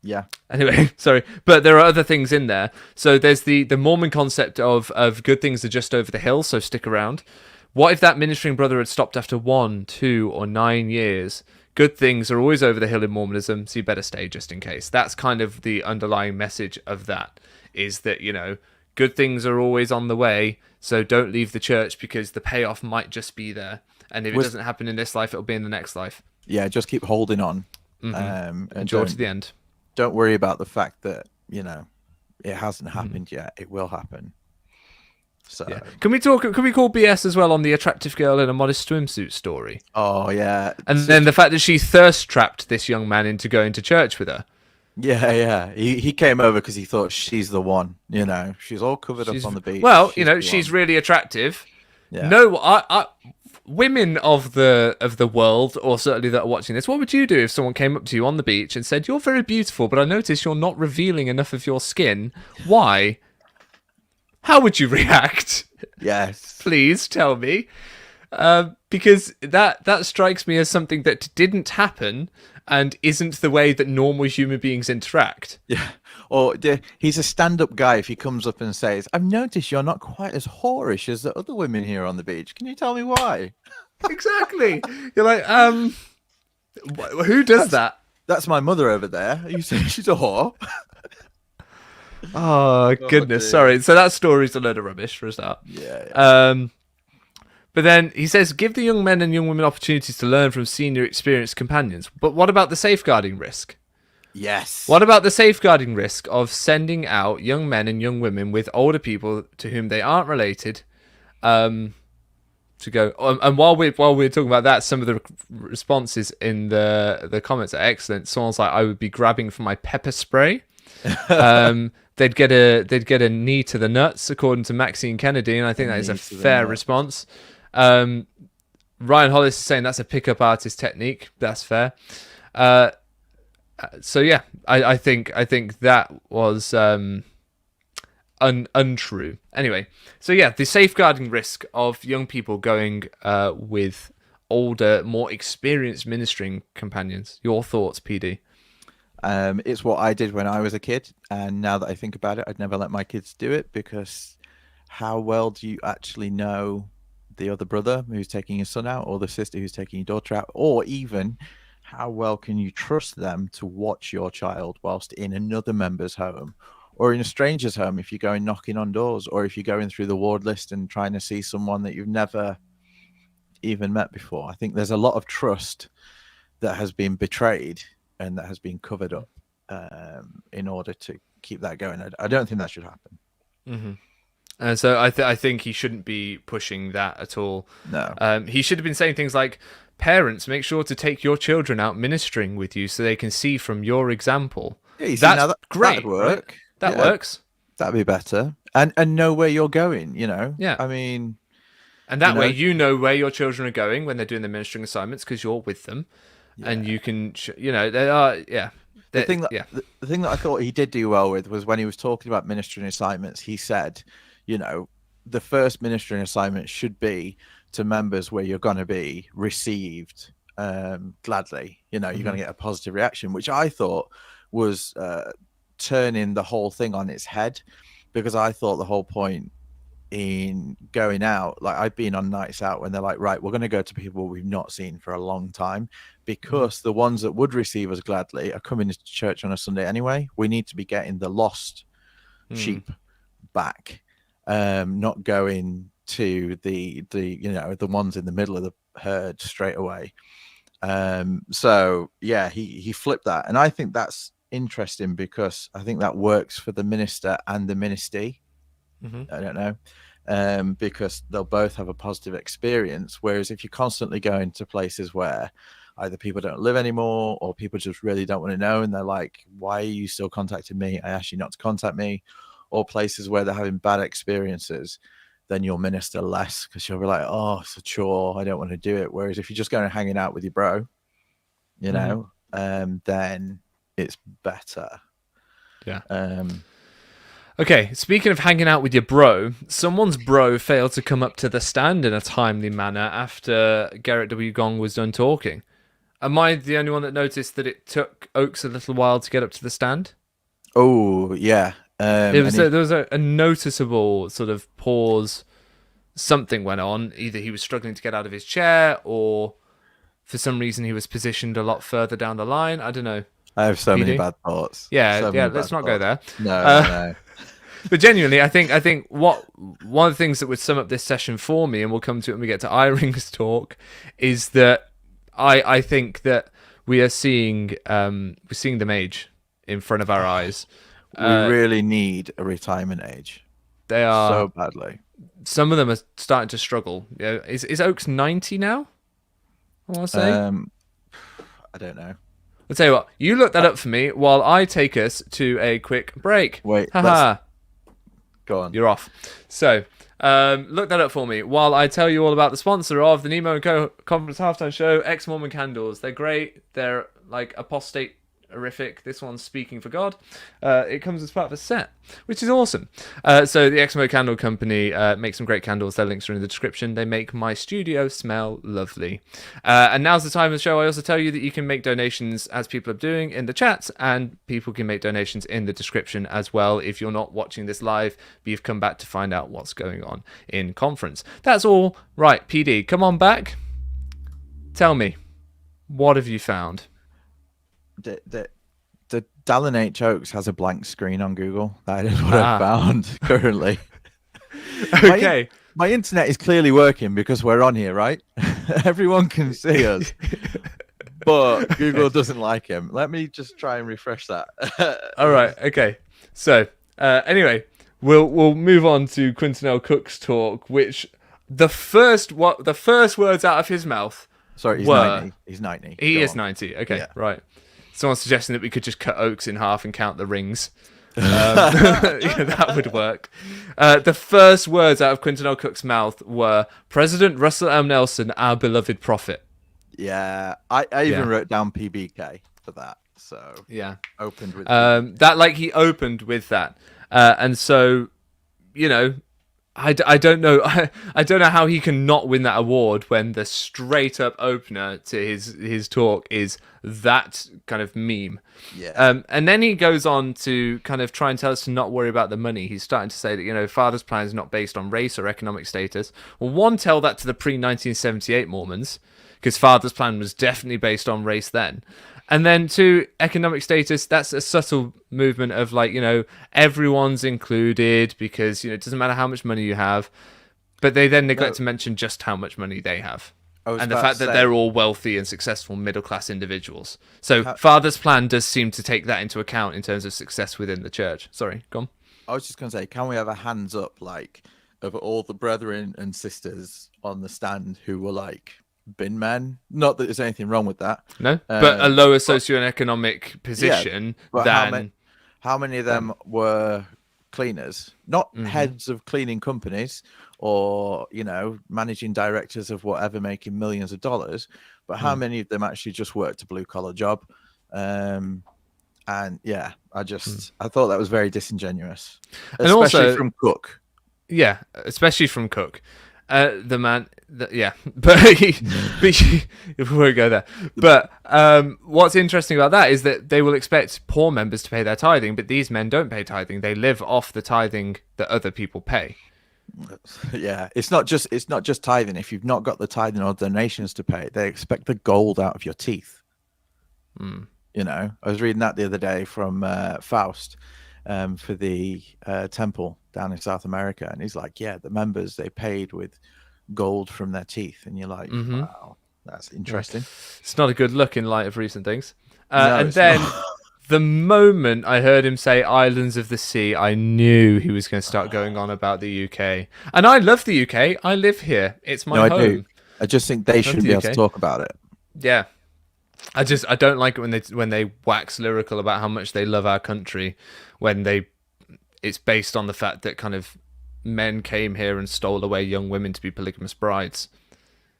[SPEAKER 5] yeah.
[SPEAKER 4] Anyway, sorry. But there are other things in there. So there's the Mormon concept of good things are just over the hill, so stick around. What if that ministering brother had stopped after 1, 2, or 9 years? Good things are always over the hill in Mormonism, so you better stay just in case. That's kind of the underlying message of that, is that, good things are always on the way, so don't leave the church because the payoff might just be there. And if it doesn't happen in this life, it'll be in the next life.
[SPEAKER 5] Yeah, just keep holding on.
[SPEAKER 4] And endure to the end.
[SPEAKER 5] Don't worry about the fact that, it hasn't happened yet. It will happen. So
[SPEAKER 4] yeah. Can we call BS as well on the attractive girl in a modest swimsuit story?
[SPEAKER 5] Oh yeah.
[SPEAKER 4] And then the fact that she thirst trapped this young man into going to church with her.
[SPEAKER 5] Yeah. He came over because he thought she's the one. She's all covered up on the beach.
[SPEAKER 4] Well, she's really attractive.
[SPEAKER 5] Yeah.
[SPEAKER 4] No, I women of the world, or certainly that are watching this, what would you do if someone came up to you on the beach and said, "You're very beautiful, but I notice you're not revealing enough of your skin. Why?" How would you react?
[SPEAKER 5] Yes.
[SPEAKER 4] Please tell me. Because that strikes me as something that didn't happen and isn't the way that normal human beings interact.
[SPEAKER 5] Yeah. Or he's a stand-up guy if he comes up and says, "I've noticed you're not quite as whorish as the other women here on the beach. Can you tell me why?"
[SPEAKER 4] Exactly. You're like, who does that?
[SPEAKER 5] That's my mother over there. You say she's a whore?
[SPEAKER 4] Oh, goodness.
[SPEAKER 5] dear.
[SPEAKER 4] Sorry. So that story's a load of rubbish for a start.
[SPEAKER 5] Yeah.
[SPEAKER 4] But then he says, give the young men and young women opportunities to learn from senior experienced companions. But what about the safeguarding risk?
[SPEAKER 5] Yes.
[SPEAKER 4] What about the safeguarding risk of sending out young men and young women with older people to whom they aren't related to go? And while we're talking about that, some of the responses in the comments are excellent. Someone's like, I would be grabbing for my pepper spray. They'd get a knee to the nuts, according to Maxine Kennedy, and I think that is a fair response. Ryan Hollis is saying that's a pickup artist technique. That's fair. So yeah, I think that was untrue. Anyway, so yeah, the safeguarding risk of young people going with older, more experienced ministering companions. Your thoughts, PD?
[SPEAKER 5] It's what I did when I was a kid, and now that I think about it, I'd never let my kids do it, because how well do you actually know the other brother who's taking his son out, or the sister who's taking your daughter out, or even how well can you trust them to watch your child whilst in another member's home or in a stranger's home, if you're going knocking on doors, or if you're going through the ward list and trying to see someone that you've never even met before. I think there's a lot of trust that has been betrayed and that has been covered up in order to keep that going. I don't think that should happen.
[SPEAKER 4] Mm-hmm. And so I think he shouldn't be pushing that at all.
[SPEAKER 5] No.
[SPEAKER 4] He should have been saying things like, parents, make sure to take your children out ministering with you so they can see from your example.
[SPEAKER 5] Yeah, you see,
[SPEAKER 4] that's
[SPEAKER 5] now
[SPEAKER 4] great.
[SPEAKER 5] That'd work.
[SPEAKER 4] Right? That
[SPEAKER 5] Yeah,
[SPEAKER 4] works.
[SPEAKER 5] That'd be better. And know where you're going, you know?
[SPEAKER 4] Yeah.
[SPEAKER 5] I mean...
[SPEAKER 4] And that way you know where your children are going when they're doing their ministering assignments, because you're with them. Yeah. And you can, they are, yeah.
[SPEAKER 5] The thing that I thought he did do well with was when he was talking about ministering assignments, he said, the first ministering assignment should be to members where you're going to be received gladly. You're going to get a positive reaction, which I thought was turning the whole thing on its head, because I thought the whole point in going out, like I've been on nights out when they're like, right, we're going to go to people we've not seen for a long time, because the ones that would receive us gladly are coming to church on a Sunday anyway. We need to be getting the lost sheep back, not going to the ones in the middle of the herd straight away. So yeah, he flipped that, and I think that's interesting, because I think that works for the minister and the ministry. I don't know, because they'll both have a positive experience. Whereas if you're constantly going to places where either people don't live anymore, or people just really don't want to know, and they're like, why are you still contacting me? I asked you not to contact me. Or places where they're having bad experiences, then you'll minister less, because you'll be like, oh, it's a chore, I don't want to do it. Whereas if you're just going and hanging out with your bro, then it's better.
[SPEAKER 4] Yeah. Okay, speaking of hanging out with your bro, someone's bro failed to come up to the stand in a timely manner after Garrett W. Gong was done talking. Am I the only one that noticed that it took Oakes a little while to get up to the stand?
[SPEAKER 5] Oh, yeah.
[SPEAKER 4] There was a noticeable sort of pause. Something went on. Either he was struggling to get out of his chair, or for some reason he was positioned a lot further down the line. I don't know.
[SPEAKER 5] I have so many bad thoughts.
[SPEAKER 4] Yeah, let's not go there.
[SPEAKER 5] No.
[SPEAKER 4] But genuinely, I think one of the things that would sum up this session for me, and we'll come to it when we get to Eyring's talk, is that I think that we're seeing the age in front of our eyes.
[SPEAKER 5] We really need a retirement age.
[SPEAKER 4] They are
[SPEAKER 5] so badly.
[SPEAKER 4] Some of them are starting to struggle. Yeah, is Oakes 90 now? I want to say.
[SPEAKER 5] I don't know.
[SPEAKER 4] I'll tell you what. You look that up for me while I take us to a quick break.
[SPEAKER 5] Wait.
[SPEAKER 4] Haha.
[SPEAKER 5] Go on.
[SPEAKER 4] You're off. So, Look that up for me while I tell you all about the sponsor of the Nemo & Co. Conference Halftime Show, Ex-Mormon Candles. They're great. They're like apostate horrific. This one's Speaking for God. It comes as part of a set, which is awesome. So the EXMO Candle Company makes some great candles. Their links are in the description. They make my studio smell lovely. And now's the time of the show. I also tell you that you can make donations, as people are doing in the chat, and people can make donations in the description as well if you're not watching this live, but you've come back to find out what's going on in conference. That's all. Right, PD, come on back. Tell me, what have you found?
[SPEAKER 5] The Dallin H. Oaks has a blank screen on Google. That is what I found currently.
[SPEAKER 4] Okay.
[SPEAKER 5] My internet is clearly working because we're on here, right? Everyone can see us. But Google doesn't like him. Let me just try and refresh that.
[SPEAKER 4] All right. Okay. So anyway, we'll move on to Quentin L. Cook's talk, which the first words out of his mouth.
[SPEAKER 5] Sorry, he's 90. He's 90.
[SPEAKER 4] He is 90. Okay, yeah. Right. Someone's suggesting that we could just cut Oaks in half and count the rings. That would work. The first words out of Quentin L. Cook's mouth were President Russell M. Nelson, our beloved prophet.
[SPEAKER 5] Yeah, I even wrote down PBK for that. So
[SPEAKER 4] yeah,
[SPEAKER 5] opened with
[SPEAKER 4] that. Like he opened with that, and so I don't know. I don't know how he can not win that award when the straight up opener to his talk is that kind of meme.
[SPEAKER 5] Yeah.
[SPEAKER 4] And then he goes on to kind of try and tell us to not worry about the money. He's starting to say that Father's plan is not based on race or economic status. Well, one, tell that to the pre-1978 Mormons, because Father's plan was definitely based on race then. And then to economic status, that's a subtle movement of everyone's included because, it doesn't matter how much money you have. But they then neglect to mention just how much money they have. And the fact that they're all wealthy and successful middle-class individuals. So Father's plan does seem to take that into account in terms of success within the church. Sorry, go on.
[SPEAKER 5] I was just going to say, can we have a hands up, of all the brethren and sisters on the stand who were bin men? Not that there's anything wrong with that.
[SPEAKER 4] No, but a lower socioeconomic position than...
[SPEAKER 5] How many of them were cleaners? Not heads of cleaning companies or, managing directors of whatever, making millions of dollars, but how many of them actually just worked a blue-collar job? And yeah, I thought that was very disingenewon't especially from Cook.
[SPEAKER 4] Yeah, especially from Cook. The man, yeah, but we won't go there. But what's interesting about that is that they will expect poor members to pay their tithing, but these men don't pay tithing. They live off the tithing that other people pay.
[SPEAKER 5] Yeah, it's not just tithing. If you've not got the tithing or donations to pay, they expect the gold out of your teeth. I was reading that the other day from Faust for the temple down in South America, and he's like, yeah, the members, they paid with gold from their teeth, and you're like, wow, that's interesting.
[SPEAKER 4] It's not a good look in light of recent things. And then the moment I heard him say islands of the sea, I knew he was going to start going on about the UK. And I love the UK. I live here. It's my home.
[SPEAKER 5] I do. I just think they shouldn't be able to talk about it.
[SPEAKER 4] Yeah. I don't like it when they wax lyrical about how much they love our country when it's based on the fact that kind of men came here and stole away young women to be polygamous brides.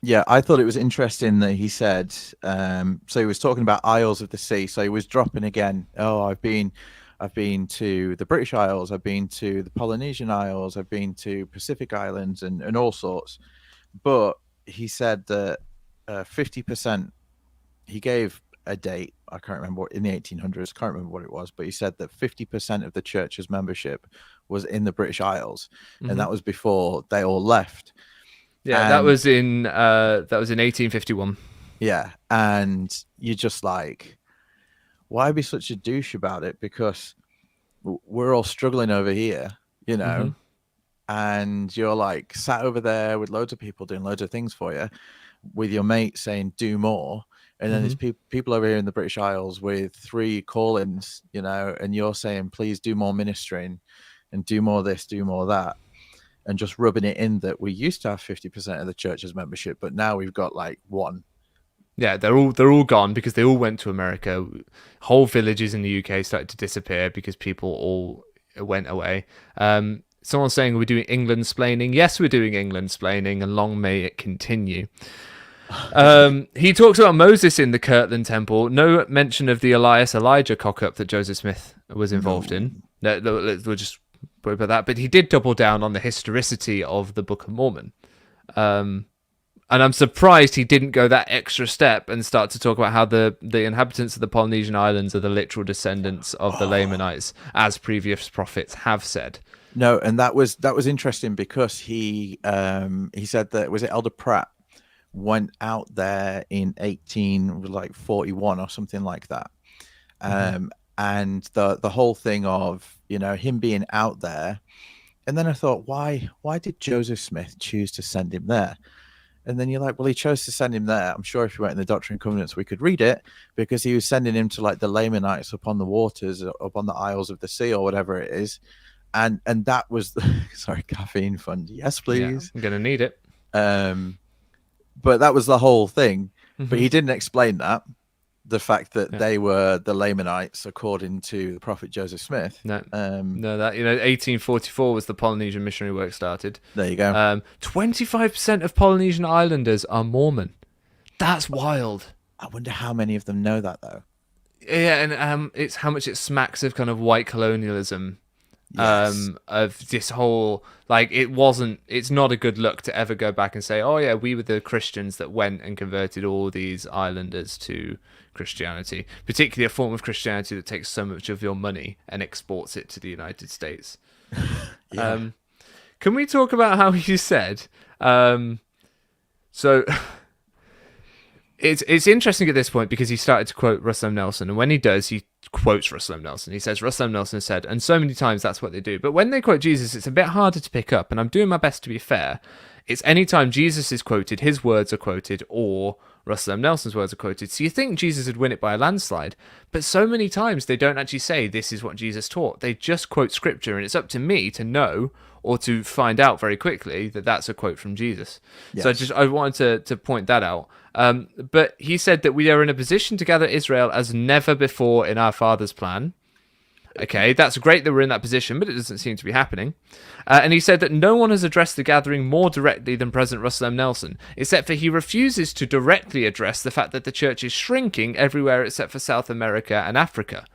[SPEAKER 5] Yeah, I thought it was interesting that he said, so he was talking about Isles of the Sea. So he was dropping again, I've been to the British Isles, I've been to the Polynesian Isles, I've been to Pacific Islands and all sorts. But he said that 50%, he gave a date, I can't remember, in the 1800s, can't remember what it was, but he said that 50% of the church's membership was in the British Isles, and that was before they all left.
[SPEAKER 4] Yeah, that was in 1851.
[SPEAKER 5] Yeah, and you're just like, why be such a douche about it? Because we're all struggling over here, and you're sat over there with loads of people doing loads of things for you, with your mate saying do more. And then there's people over here in the British Isles with 3 call-ins, and you're saying, please do more ministering and do more this, do more that. And just rubbing it in that we used to have 50% of the church's membership, but now we've got 1.
[SPEAKER 4] Yeah, they're all gone because they all went to America. Whole villages in the UK started to disappear because people all went away. Someone's saying we're doing England-splaining. Yes, we're doing England-splaining, and long may it continue. He talks about Moses in the Kirtland Temple. No mention of the Elijah cock-up that Joseph Smith was involved in. No, we'll just worry about that. But he did double down on the historicity of the Book of Mormon. And I'm surprised he didn't go that extra step and start to talk about how the inhabitants of the Polynesian Islands are the literal descendants of the Lamanites, as previous prophets have said.
[SPEAKER 5] No, and that was interesting because he said that, was it Elder Pratt went out there in 1841 or something like that. And the whole thing of, you know, him being out there. And then I thought, why did Joseph Smith choose to send him there? And then you're like, well, he chose to send him there. I'm sure if you went in the Doctrine and Covenants, we could read it, because he was sending him to like the Lamanites upon the waters, up on the Isles of the Sea, or whatever it is. And that was sorry, caffeine fund. Yes, please.
[SPEAKER 4] Yeah, I'm going to need it.
[SPEAKER 5] But that was the whole thing. But he didn't explain that. The fact that they were the Lamanites, according to the prophet Joseph Smith.
[SPEAKER 4] No, that, you know, 1844 was the Polynesian missionary work started.
[SPEAKER 5] There you go.
[SPEAKER 4] 25% of Polynesian islanders are Mormon. That's wild.
[SPEAKER 5] I wonder how many of them know that, though.
[SPEAKER 4] Yeah, and it's how much it smacks of kind of white colonialism.
[SPEAKER 5] Yes.
[SPEAKER 4] Of this whole, like, it's not a good look to ever go back and say, oh yeah, we were the Christians that went and converted all these islanders to Christianity, particularly a form of Christianity that takes so much of your money and exports it to the United States. Can we talk about how you said, so it's interesting at this point because he started to quote Russell M. Nelson, and when he does, he quotes Russell M. Nelson. He says, Russell M. Nelson said, and so many times that's what they do. But when they quote Jesus, it's a bit harder to pick up, and I'm doing my best to be fair. It's anytime Jesus is quoted, his words are quoted, or Russell M. Nelson's words are quoted. So you think Jesus would win it by a landslide, but so many times they don't actually say this is what Jesus taught. They just quote scripture, and it's up to me to know or to find out very quickly that that's a quote from Jesus. Yes. So I wanted to point that out. But he said that we are in a position to gather Israel as never before in our Father's plan. Okay, that's great that we're in that position, but it doesn't seem to be happening. And he said that no one has addressed the gathering more directly than President Russell M. Nelson, except for he refuses to directly address the fact that the church is shrinking everywhere except for South America and Africa.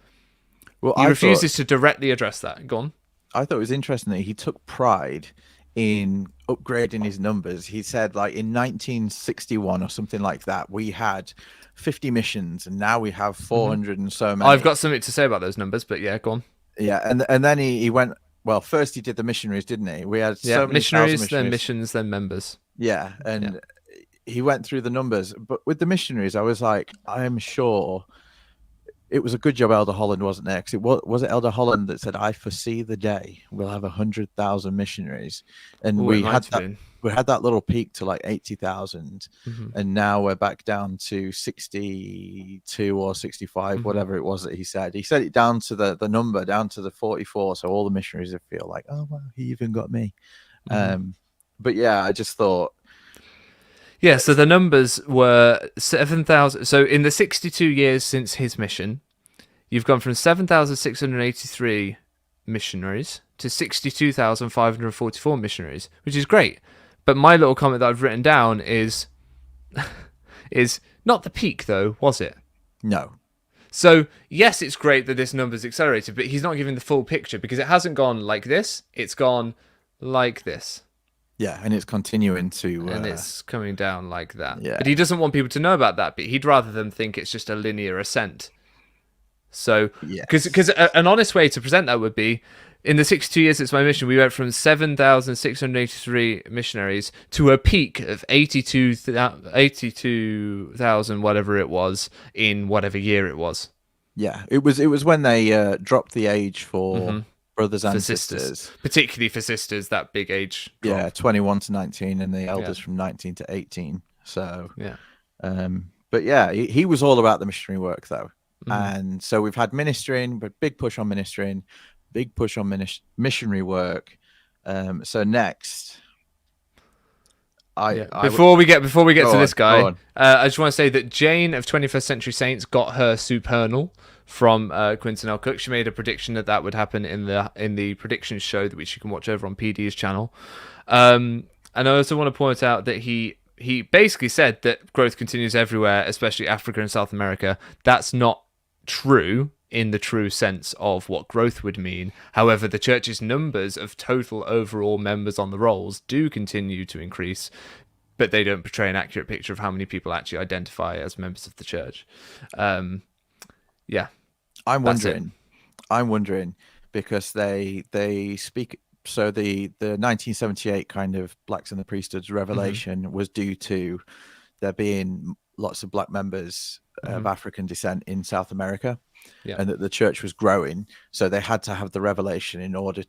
[SPEAKER 4] Well, he refuses to directly address that. Go on.
[SPEAKER 5] I thought it was interesting that he took pride in upgrading his numbers. He said, like, in 1961 or something like that, we had 50 missions, and now we have 400 and so many.
[SPEAKER 4] I've got something to say about those numbers, but yeah, go on.
[SPEAKER 5] Yeah, and then he went, well, first he did the missionaries, didn't he? We had so many
[SPEAKER 4] missionaries, then missions, then members.
[SPEAKER 5] Yeah, and he went through the numbers. But with the missionaries, I was like, I'm sure it was a good job Elder Holland wasn't there, because was it Elder Holland that said, I foresee the day we'll have 100,000 missionaries. And we had that little peak to like 80,000, and now we're back down to 62 or 65, whatever it was that he said. He said it down to the number, down to the 44, so all the missionaries would feel like, oh, wow, he even got me. But yeah, I just thought...
[SPEAKER 4] Yeah, so the numbers were 7,000. So in the 62 years since his mission, you've gone from 7,683 missionaries to 62,544 missionaries, which is great. But my little comment that I've written down is not the peak, though, was it?
[SPEAKER 5] No.
[SPEAKER 4] So, yes, it's great that this number's accelerated, but he's not giving the full picture, because it hasn't gone like this. It's gone like this.
[SPEAKER 5] Yeah, and it's continuing to...
[SPEAKER 4] and it's coming down like that.
[SPEAKER 5] Yeah.
[SPEAKER 4] But he doesn't want people to know about that, but he'd rather them think it's just a linear ascent. So, because an honest way to present that would be, in the 62 years since my mission, we went from 7,683 missionaries to a peak of 82,000, whatever it was, in whatever year it was.
[SPEAKER 5] Yeah, it was when they dropped the age for brothers and sisters.
[SPEAKER 4] Particularly for sisters, that big age drop.
[SPEAKER 5] Yeah, 21 to 19, and the elders from 19 to 18. So, but yeah, he was all about the missionary work, though. And so we've had ministering, but big push on ministering, big push on missionary work. So next,
[SPEAKER 4] before we get to this guy, I just want to say that Jane of 21st Century Saints got her supernal from Quentin L. Cook. She made a prediction that would happen in the prediction show, which you can watch over on PD's channel. And I also want to point out that he basically said that growth continues everywhere, especially Africa and South America. That's not true in the true sense of what growth would mean. However, the church's numbers of total overall members on the rolls do continue to increase, but they don't portray an accurate picture of how many people actually identify as members of the church. Yeah.
[SPEAKER 5] I'm wondering because they speak. So the 1978 kind of blacks in the priesthood's revelation was due to there being lots of black members of African descent in South America, and that the church was growing. So they had to have the revelation in order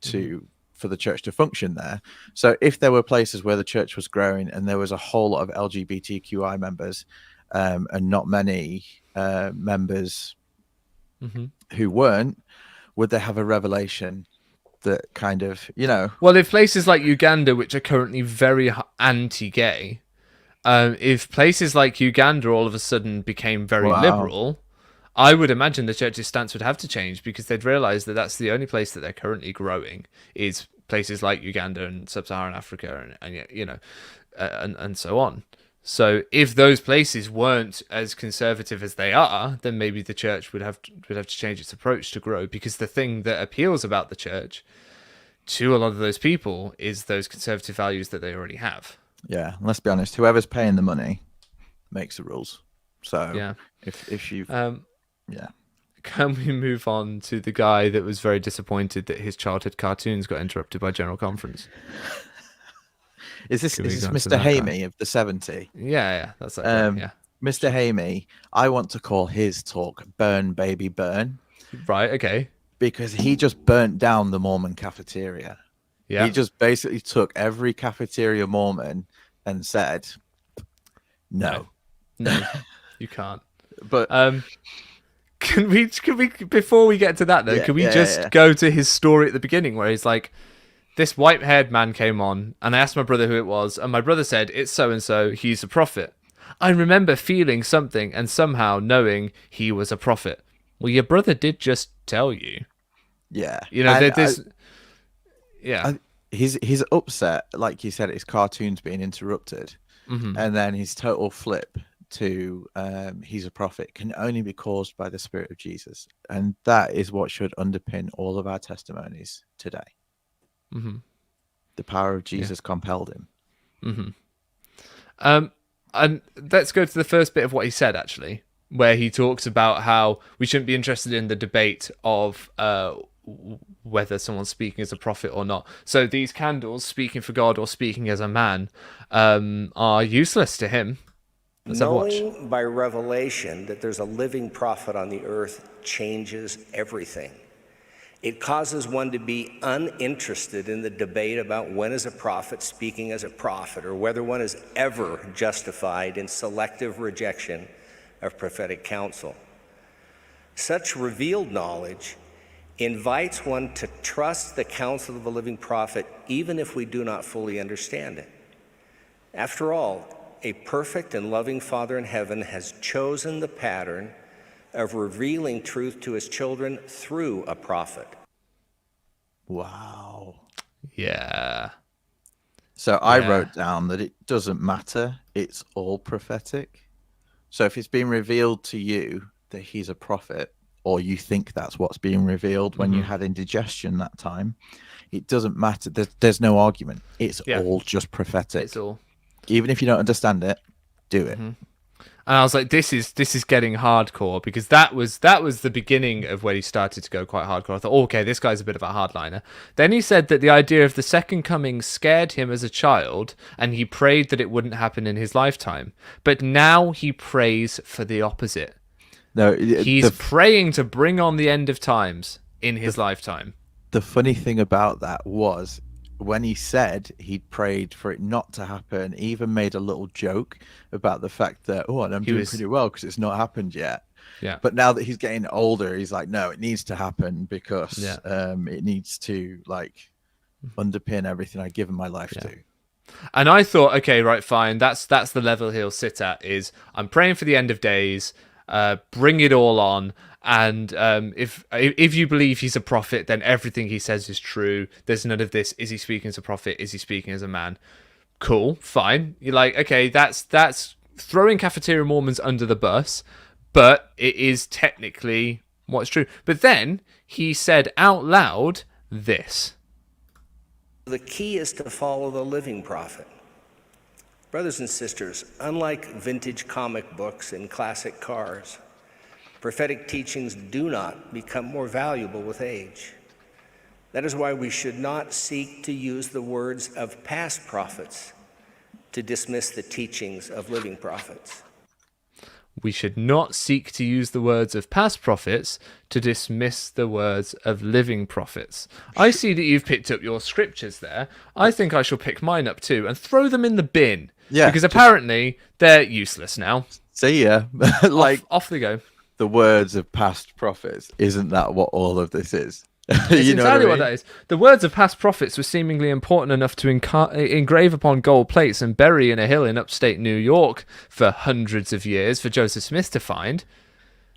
[SPEAKER 5] for the church to function there. So if there were places where the church was growing and there was a whole lot of LGBTQI members and not many members who weren't, would they have a revelation that kind of,
[SPEAKER 4] Well, if places like Uganda, which are currently very anti-gay, if places like Uganda all of a sudden became very liberal, I would imagine the church's stance would have to change, because they'd realize that that's the only place that they're currently growing is places like Uganda and sub-Saharan Africa and so on. So if those places weren't as conservative as they are, then maybe the church would have to change its approach to grow, because the thing that appeals about the church to a lot of those people is those conservative values that they already have.
[SPEAKER 5] Yeah, let's be honest. Whoever's paying the money makes the rules. So
[SPEAKER 4] yeah,
[SPEAKER 5] if you
[SPEAKER 4] can we move on to the guy that was very disappointed that his childhood cartoons got interrupted by General Conference?
[SPEAKER 5] Is this Mr. Haney of the 70?
[SPEAKER 4] Yeah, that's that guy, yeah.
[SPEAKER 5] Mr. Haney, I want to call his talk "Burn, Baby, Burn."
[SPEAKER 4] Right, okay.
[SPEAKER 5] Because he just burnt down the Mormon cafeteria.
[SPEAKER 4] Yeah.
[SPEAKER 5] He just basically took every cafeteria Mormon and said, no,
[SPEAKER 4] you can't.
[SPEAKER 5] But
[SPEAKER 4] can we before we get to that though, can we go to his story at the beginning where he's like, this white-haired man came on and I asked my brother who it was, and my brother said, it's so-and-so, he's a prophet. I remember feeling something and somehow knowing he was a prophet. Well, your brother did just tell you.
[SPEAKER 5] Yeah. He's upset, like you said, his cartoons being interrupted, and then his total flip to he's a prophet can only be caused by the Spirit of Jesus, and that is what should underpin all of our testimonies today. The power of Jesus compelled him.
[SPEAKER 4] And let's go to the first bit of what he said, actually, where he talks about how we shouldn't be interested in the debate of whether someone's speaking as a prophet or not. So these candles, speaking for God or speaking as a man, are useless to him. Let's have a watch.
[SPEAKER 3] Knowing by revelation that there's a living prophet on the earth changes everything. It causes one to be uninterested in the debate about when is a prophet speaking as a prophet, or whether one is ever justified in selective rejection of prophetic counsel. Such revealed knowledge invites one to trust the counsel of a living prophet, even if we do not fully understand it. After all, a perfect and loving Father in heaven has chosen the pattern of revealing truth to his children through a prophet.
[SPEAKER 5] Wow.
[SPEAKER 4] Yeah.
[SPEAKER 5] So I wrote down that it doesn't matter. It's all prophetic. So if it's being revealed to you that he's a prophet, or you think that's what's being revealed when you had indigestion that time, it doesn't matter. There's no argument. It's all just prophetic.
[SPEAKER 4] It's all.
[SPEAKER 5] Even if you don't understand it, do it.
[SPEAKER 4] And I was like, this is getting hardcore, because that was the beginning of when he started to go quite hardcore. I thought, okay, this guy's a bit of a hardliner. Then he said that the idea of the second coming scared him as a child, and he prayed that it wouldn't happen in his lifetime. But now he prays for the opposite.
[SPEAKER 5] No,
[SPEAKER 4] he's praying to bring on the end of times in his lifetime.
[SPEAKER 5] The funny thing about that was, when he said he'd prayed for it not to happen, he even made a little joke about the fact that, and I'm doing pretty well because it's not happened yet.
[SPEAKER 4] Yeah.
[SPEAKER 5] But now that he's getting older, he's like, no, it needs to happen because it needs to underpin everything I've given my life to.
[SPEAKER 4] And I thought, okay, right, fine. That's the level he'll sit at, is I'm praying for the end of days. Bring it all on. And if you believe he's a prophet, then everything he says is true. There's none of this. Is he speaking as a prophet? Is he speaking as a man? Cool, fine. You're like, okay, that's throwing cafeteria Mormons under the bus, but it is technically what's true. But then he said out loud this.
[SPEAKER 3] The key is to follow the living prophet. Brothers and sisters, unlike vintage comic books and classic cars, prophetic teachings do not become more valuable with age. That is why we should not seek to use the words of past prophets to dismiss the teachings of living prophets.
[SPEAKER 4] We should not seek to use the words of past prophets to dismiss the words of living prophets. I see that you've picked up your scriptures there. I think I shall pick mine up too and throw them in the bin.
[SPEAKER 5] Yeah.
[SPEAKER 4] Because apparently they're useless now.
[SPEAKER 5] See ya. Like
[SPEAKER 4] off they go.
[SPEAKER 5] the words of past prophets. Isn't that what all of this is?
[SPEAKER 4] It's
[SPEAKER 5] You know
[SPEAKER 4] entirely
[SPEAKER 5] what I
[SPEAKER 4] what
[SPEAKER 5] mean?
[SPEAKER 4] that is. The words of past prophets were seemingly important enough to engrave upon gold plates and bury in a hill in upstate New York for hundreds of years for Joseph Smith to find.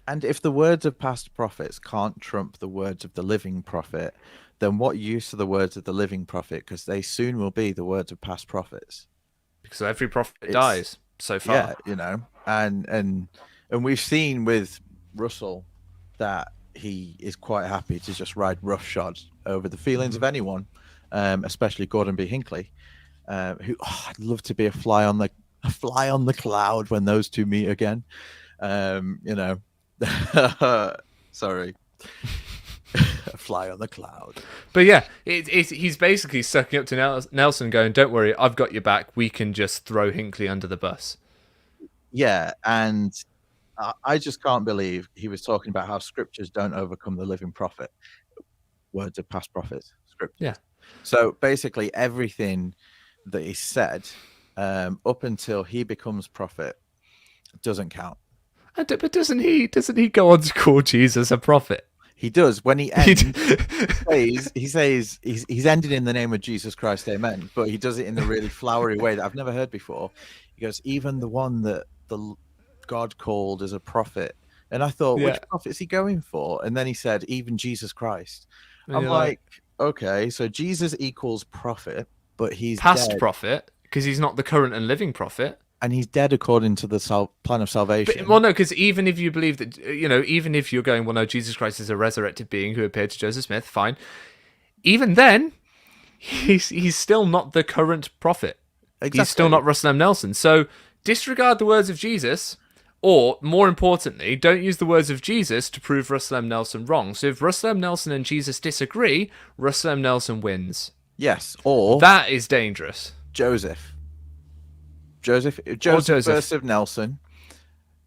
[SPEAKER 5] And if the words of past prophets can't trump the words of the living prophet, then what use are the words of the living prophet? Because they soon will be the words of past prophets.
[SPEAKER 4] Because every prophet
[SPEAKER 5] It's-
[SPEAKER 4] dies so far.
[SPEAKER 5] Yeah, you know, and we've seen with Russell that he is quite happy to just ride roughshod over the feelings of anyone, especially Gordon B. Hinckley, who I'd love to be a fly on the cloud when those two meet again. You know, sorry, a fly on the cloud.
[SPEAKER 4] But yeah, he's basically sucking up to Nelson going, don't worry, I've got your back. We can just throw Hinckley under the bus.
[SPEAKER 5] Yeah, and I just can't believe he was talking about how scriptures don't overcome the living prophet. Words of past prophets, scriptures.
[SPEAKER 4] Yeah.
[SPEAKER 5] So basically everything that he said up until he becomes prophet doesn't count.
[SPEAKER 4] But doesn't he go on to call Jesus a prophet?
[SPEAKER 5] He does. When he ends, he says he's ended in the name of Jesus Christ, amen. But he does it in a really flowery way that I've never heard before. He goes, even the one that the God called as a prophet. And I thought,
[SPEAKER 4] Yeah.
[SPEAKER 5] which prophet is he going for? And then he said, even Jesus Christ.
[SPEAKER 4] And
[SPEAKER 5] I'm
[SPEAKER 4] you're
[SPEAKER 5] like, okay, so Jesus equals prophet, but he's
[SPEAKER 4] past
[SPEAKER 5] dead,
[SPEAKER 4] prophet, because he's not the current and living prophet.
[SPEAKER 5] and he's dead according to the plan of salvation.
[SPEAKER 4] But, well, no, because even if you believe that, even if you're going, well, no, Jesus Christ is a resurrected being who appeared to Joseph Smith, fine. Even then, he's still not the current prophet.
[SPEAKER 5] Exactly.
[SPEAKER 4] He's still not Russell M. Nelson. So disregard the words of Jesus, or more importantly, don't use the words of Jesus to prove Russell M. Nelson wrong. So if Russell M. Nelson and Jesus disagree, Russell M. Nelson wins.
[SPEAKER 5] Yes, or
[SPEAKER 4] That is dangerous.
[SPEAKER 5] Joseph
[SPEAKER 4] Joseph.
[SPEAKER 5] versus Nelson.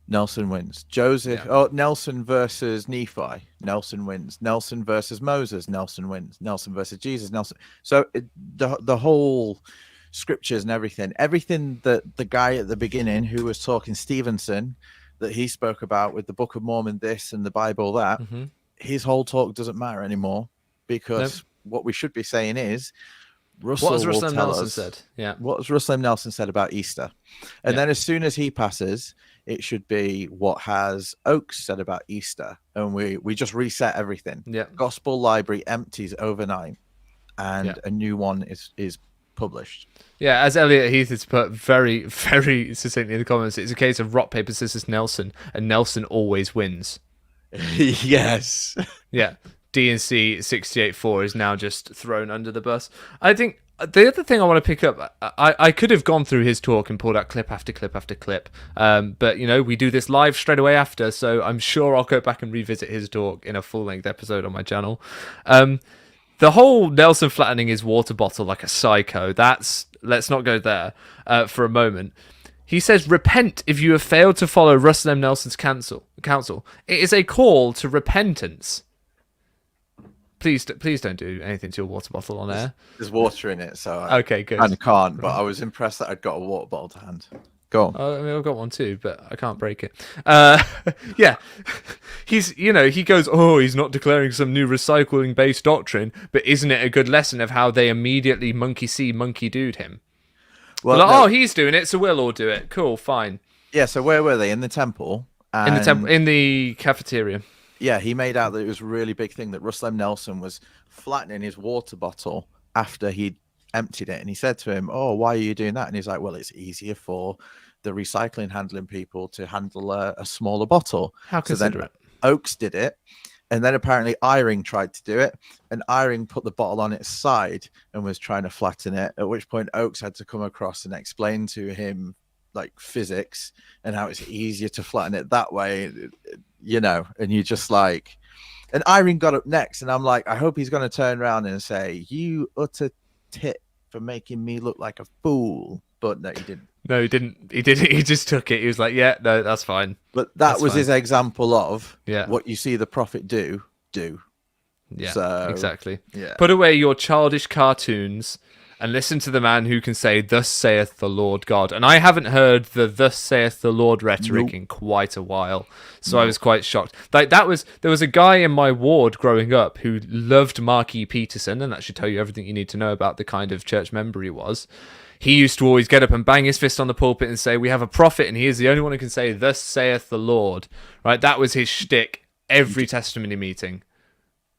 [SPEAKER 5] Nelson wins. Joseph.
[SPEAKER 4] Yeah.
[SPEAKER 5] Oh, Nelson versus Nephi. Nelson wins. Nelson versus Moses. Nelson wins. Nelson versus Jesus. Nelson. So the whole scriptures and everything that the guy at the beginning who was talking, Stevenson, that he spoke about with the Book of Mormon, this and the Bible, that his whole talk doesn't matter anymore, because what we should be saying is Russell
[SPEAKER 4] What has Russell M.
[SPEAKER 5] will tell
[SPEAKER 4] Nelson
[SPEAKER 5] us
[SPEAKER 4] said? Yeah.
[SPEAKER 5] what has Russell M. Nelson said about Easter. And then as soon as he passes, it should be what has Oakes said about Easter. And we just reset everything.
[SPEAKER 4] Yeah.
[SPEAKER 5] Gospel library empties overnight, and a new one is published.
[SPEAKER 4] Yeah, as Elliot Heath has put very, very succinctly in the comments, it's a case of rock, paper, scissors, Nelson, and Nelson always wins.
[SPEAKER 5] Yes.
[SPEAKER 4] Yeah. DNC 68.4 is now just thrown under the bus. I think the other thing I want to pick up, I could have gone through his talk and pulled out clip after clip after clip, but we do this live straight away after, so I'm sure I'll go back and revisit his talk in a full-length episode on my channel. The whole Nelson flattening his water bottle like a psycho, let's not go there for a moment. He says, repent if you have failed to follow Russell M. Nelson's counsel. It is a call to repentance. Please don't do anything to your water bottle on air.
[SPEAKER 5] There's water in it, so I
[SPEAKER 4] Okay, good.
[SPEAKER 5] kind of can't, but I was impressed that I'd got a water bottle to hand. Go on.
[SPEAKER 4] I mean, I've got one too, but I can't break it. Yeah, he goes, oh, he's not declaring some new recycling-based doctrine, but isn't it a good lesson of how they immediately monkey see, monkey doed him?
[SPEAKER 5] Well,
[SPEAKER 4] Like,
[SPEAKER 5] no.
[SPEAKER 4] oh, he's doing it, so we'll all do it. Cool, fine.
[SPEAKER 5] Yeah, so where were they? In the temple. And
[SPEAKER 4] in the cafeteria.
[SPEAKER 5] yeah, he made out that it was a really big thing that Russell M. Nelson was flattening his water bottle after he'd emptied it. And he said to him, "Oh, why are you doing that?" And he's like, "Well, it's easier for the recycling handling people to handle a smaller bottle."
[SPEAKER 4] How considerate.
[SPEAKER 5] So then Oakes did it. And then apparently Eyring tried to do it. And Eyring put the bottle on its side and was trying to flatten it. At which point Oakes had to come across and explain to him like physics and how it's easier to flatten it that way, you know. And you just like, and Eyring got up next, and I'm like, I hope he's going to turn around and say, "You utter tit for making me look like a fool." But no, he didn't.
[SPEAKER 4] No, he didn't. He didn't. He just took it. He was like, "Yeah, no, that's fine."
[SPEAKER 5] But that was his example of what you see the prophet do.
[SPEAKER 4] Yeah,
[SPEAKER 5] so,
[SPEAKER 4] exactly.
[SPEAKER 5] Yeah.
[SPEAKER 4] Put away your childish cartoons and listen to the man who can say, "Thus saith the Lord God." And I haven't heard the "Thus saith the Lord" rhetoric in quite a while, so I was quite shocked. Like there was a guy in my ward growing up who loved Mark E. Peterson, and that should tell you everything you need to know about the kind of church member he was. He used to always get up and bang his fist on the pulpit and say, "We have a prophet, and he is the only one who can say, 'Thus saith the Lord.'" Right? That was his shtick every testimony meeting.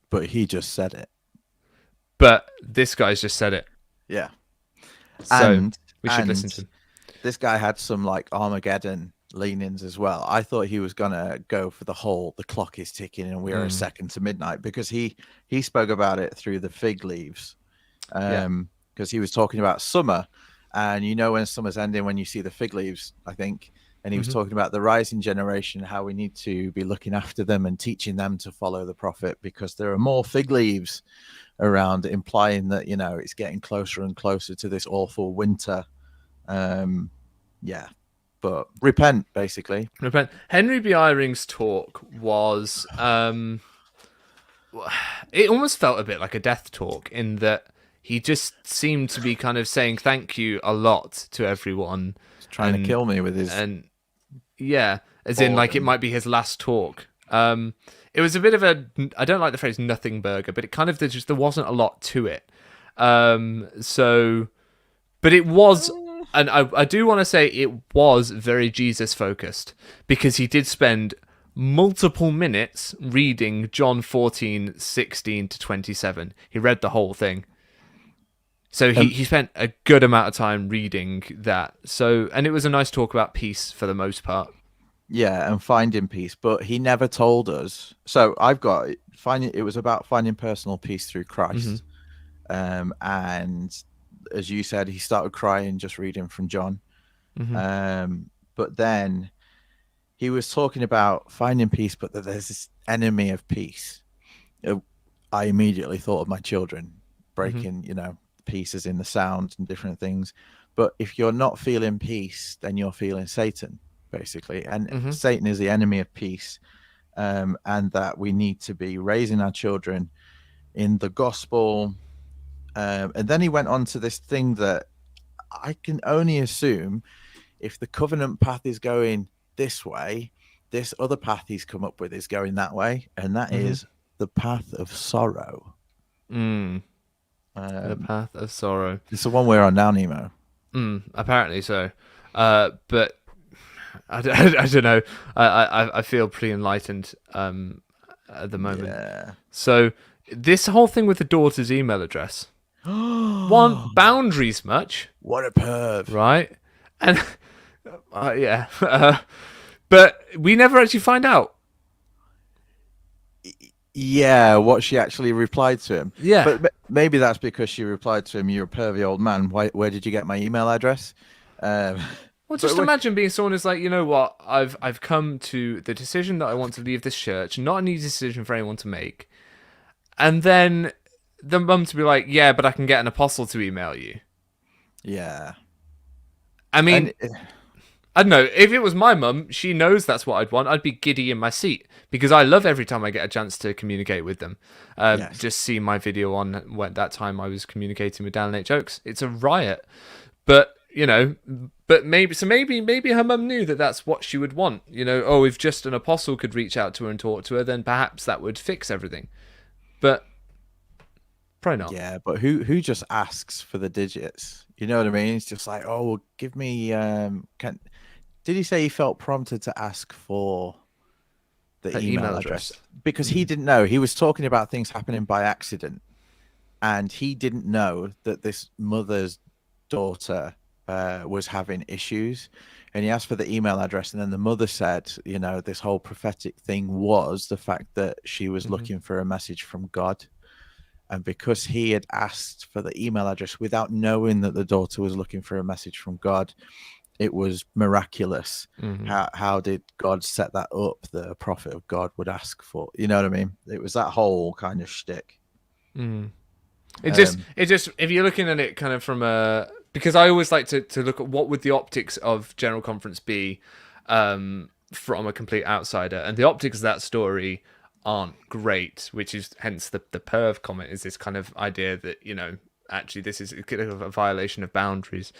[SPEAKER 5] But he just said it.
[SPEAKER 4] But this guy's just said it.
[SPEAKER 5] Yeah.
[SPEAKER 4] So we should listen to him.
[SPEAKER 5] This guy had some like Armageddon leanings as well. I thought he was gonna go for the clock is ticking and we are a second to midnight, because he spoke about it through the fig leaves. Because he was talking about summer, and you know when summer's ending when you see the fig leaves, I think. And he was talking about the rising generation, how we need to be looking after them and teaching them to follow the prophet, because there are more fig leaves around, implying that, you know, it's getting closer and closer to this awful winter. Yeah, but repent, basically.
[SPEAKER 4] Repent. Henry B. Eyring's talk was, it almost felt a bit like a death talk, in that he just seemed to be kind of saying thank you a lot to everyone.
[SPEAKER 5] He's trying to kill me with his...
[SPEAKER 4] Yeah, as in like it might be his last talk. It was a bit of a, I don't like the phrase nothing burger, but it kind of, there wasn't a lot to it. But it was, and I do want to say it was very Jesus focused, because he did spend multiple minutes reading John 14:16 to 27. He read the whole thing. So he spent a good amount of time reading that. So, and it was a nice talk about peace for the most part.
[SPEAKER 5] Yeah, and finding peace, but he never told us. So I've got it was about finding personal peace through Christ. And as you said, he started crying just reading from John. But then he was talking about finding peace, but that there's this enemy of peace. I immediately thought of my children breaking, you know, pieces in the sound and different things. But if you're not feeling peace, then you're feeling Satan, basically. And Satan is the enemy of peace. And that we need to be raising our children in the gospel. And then he went on to this thing that I can only assume, if the covenant path is going this way, this other path he's come up with is going that way. And that is the path of sorrow.
[SPEAKER 4] The path of sorrow.
[SPEAKER 5] It's the one we're on now, Nemo.
[SPEAKER 4] Apparently so. But I don't know. I feel pretty enlightened at the moment.
[SPEAKER 5] Yeah.
[SPEAKER 4] So this whole thing with the daughter's email address. One, boundaries much.
[SPEAKER 5] What a perv.
[SPEAKER 4] Right? And yeah. But we never actually find out.
[SPEAKER 5] Yeah, what she actually replied to him.
[SPEAKER 4] Yeah.
[SPEAKER 5] But maybe that's because she replied to him, "You're a pervy old man. Where did you get my email address?"
[SPEAKER 4] Well, just imagine being someone who's like, you know what, I've come to the decision that I want to leave this church, not an easy decision for anyone to make. And then the mum to be like, yeah, but I can get an apostle to email you.
[SPEAKER 5] Yeah.
[SPEAKER 4] I mean, I don't know. If it was my mum, she knows that's what I'd want. I'd be giddy in my seat, because I love every time I get a chance to communicate with them.
[SPEAKER 5] Yes.
[SPEAKER 4] Just see my video on when that time I was communicating with Dan H. Oakes. It's a riot. But, you know, maybe her mum knew that that's what she would want. You know, oh, if just an apostle could reach out to her and talk to her, then perhaps that would fix everything. But probably not.
[SPEAKER 5] Yeah, but who just asks for the digits? You know what I mean? It's just like, oh, give me. Did he say he felt prompted to ask for the email address because he didn't know. He was talking about things happening by accident, and he didn't know that this mother's daughter was having issues. And he asked for the email address, and then the mother said, you know, this whole prophetic thing was the fact that she was looking for a message from God. And because he had asked for the email address without knowing that the daughter was looking for a message from God, it was miraculous. How did God set that up that a prophet of God would ask for? You know what I mean? It was that whole kind of shtick.
[SPEAKER 4] It just, if you're looking at it kind of from a, because I always like to look at what would the optics of General Conference be from a complete outsider, and the optics of that story aren't great, which is hence the perv comment is this kind of idea that, you know, actually this is a violation of boundaries,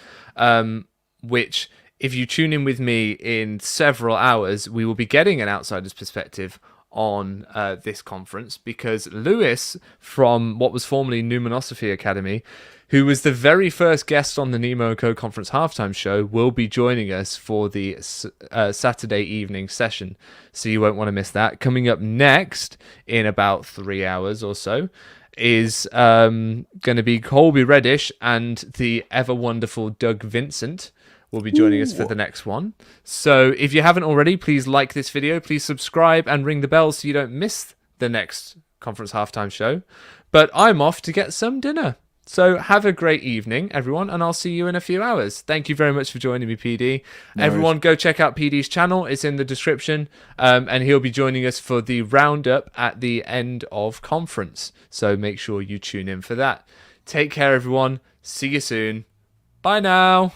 [SPEAKER 4] which if you tune in with me in several hours, we will be getting an outsider's perspective on this conference, because Lewis from what was formerly Numinosophy Academy, who was the very first guest on the Nemo & Co conference halftime show, will be joining us for the Saturday evening session. So you won't want to miss that. Coming up next in about 3 hours or so is going to be Colby Reddish and the ever wonderful Doug Vincent will be joining us for the next one. So if you haven't already, please like this video, please subscribe and ring the bell so you don't miss the next conference halftime show. But I'm off to get some dinner. So have a great evening, everyone, and I'll see you in a few hours. Thank you very much for joining me, PD. Everyone, go check out PD's channel. It's in the description. And he'll be joining us for the roundup at the end of conference. So make sure you tune in for that. Take care, everyone. See you soon. Bye now.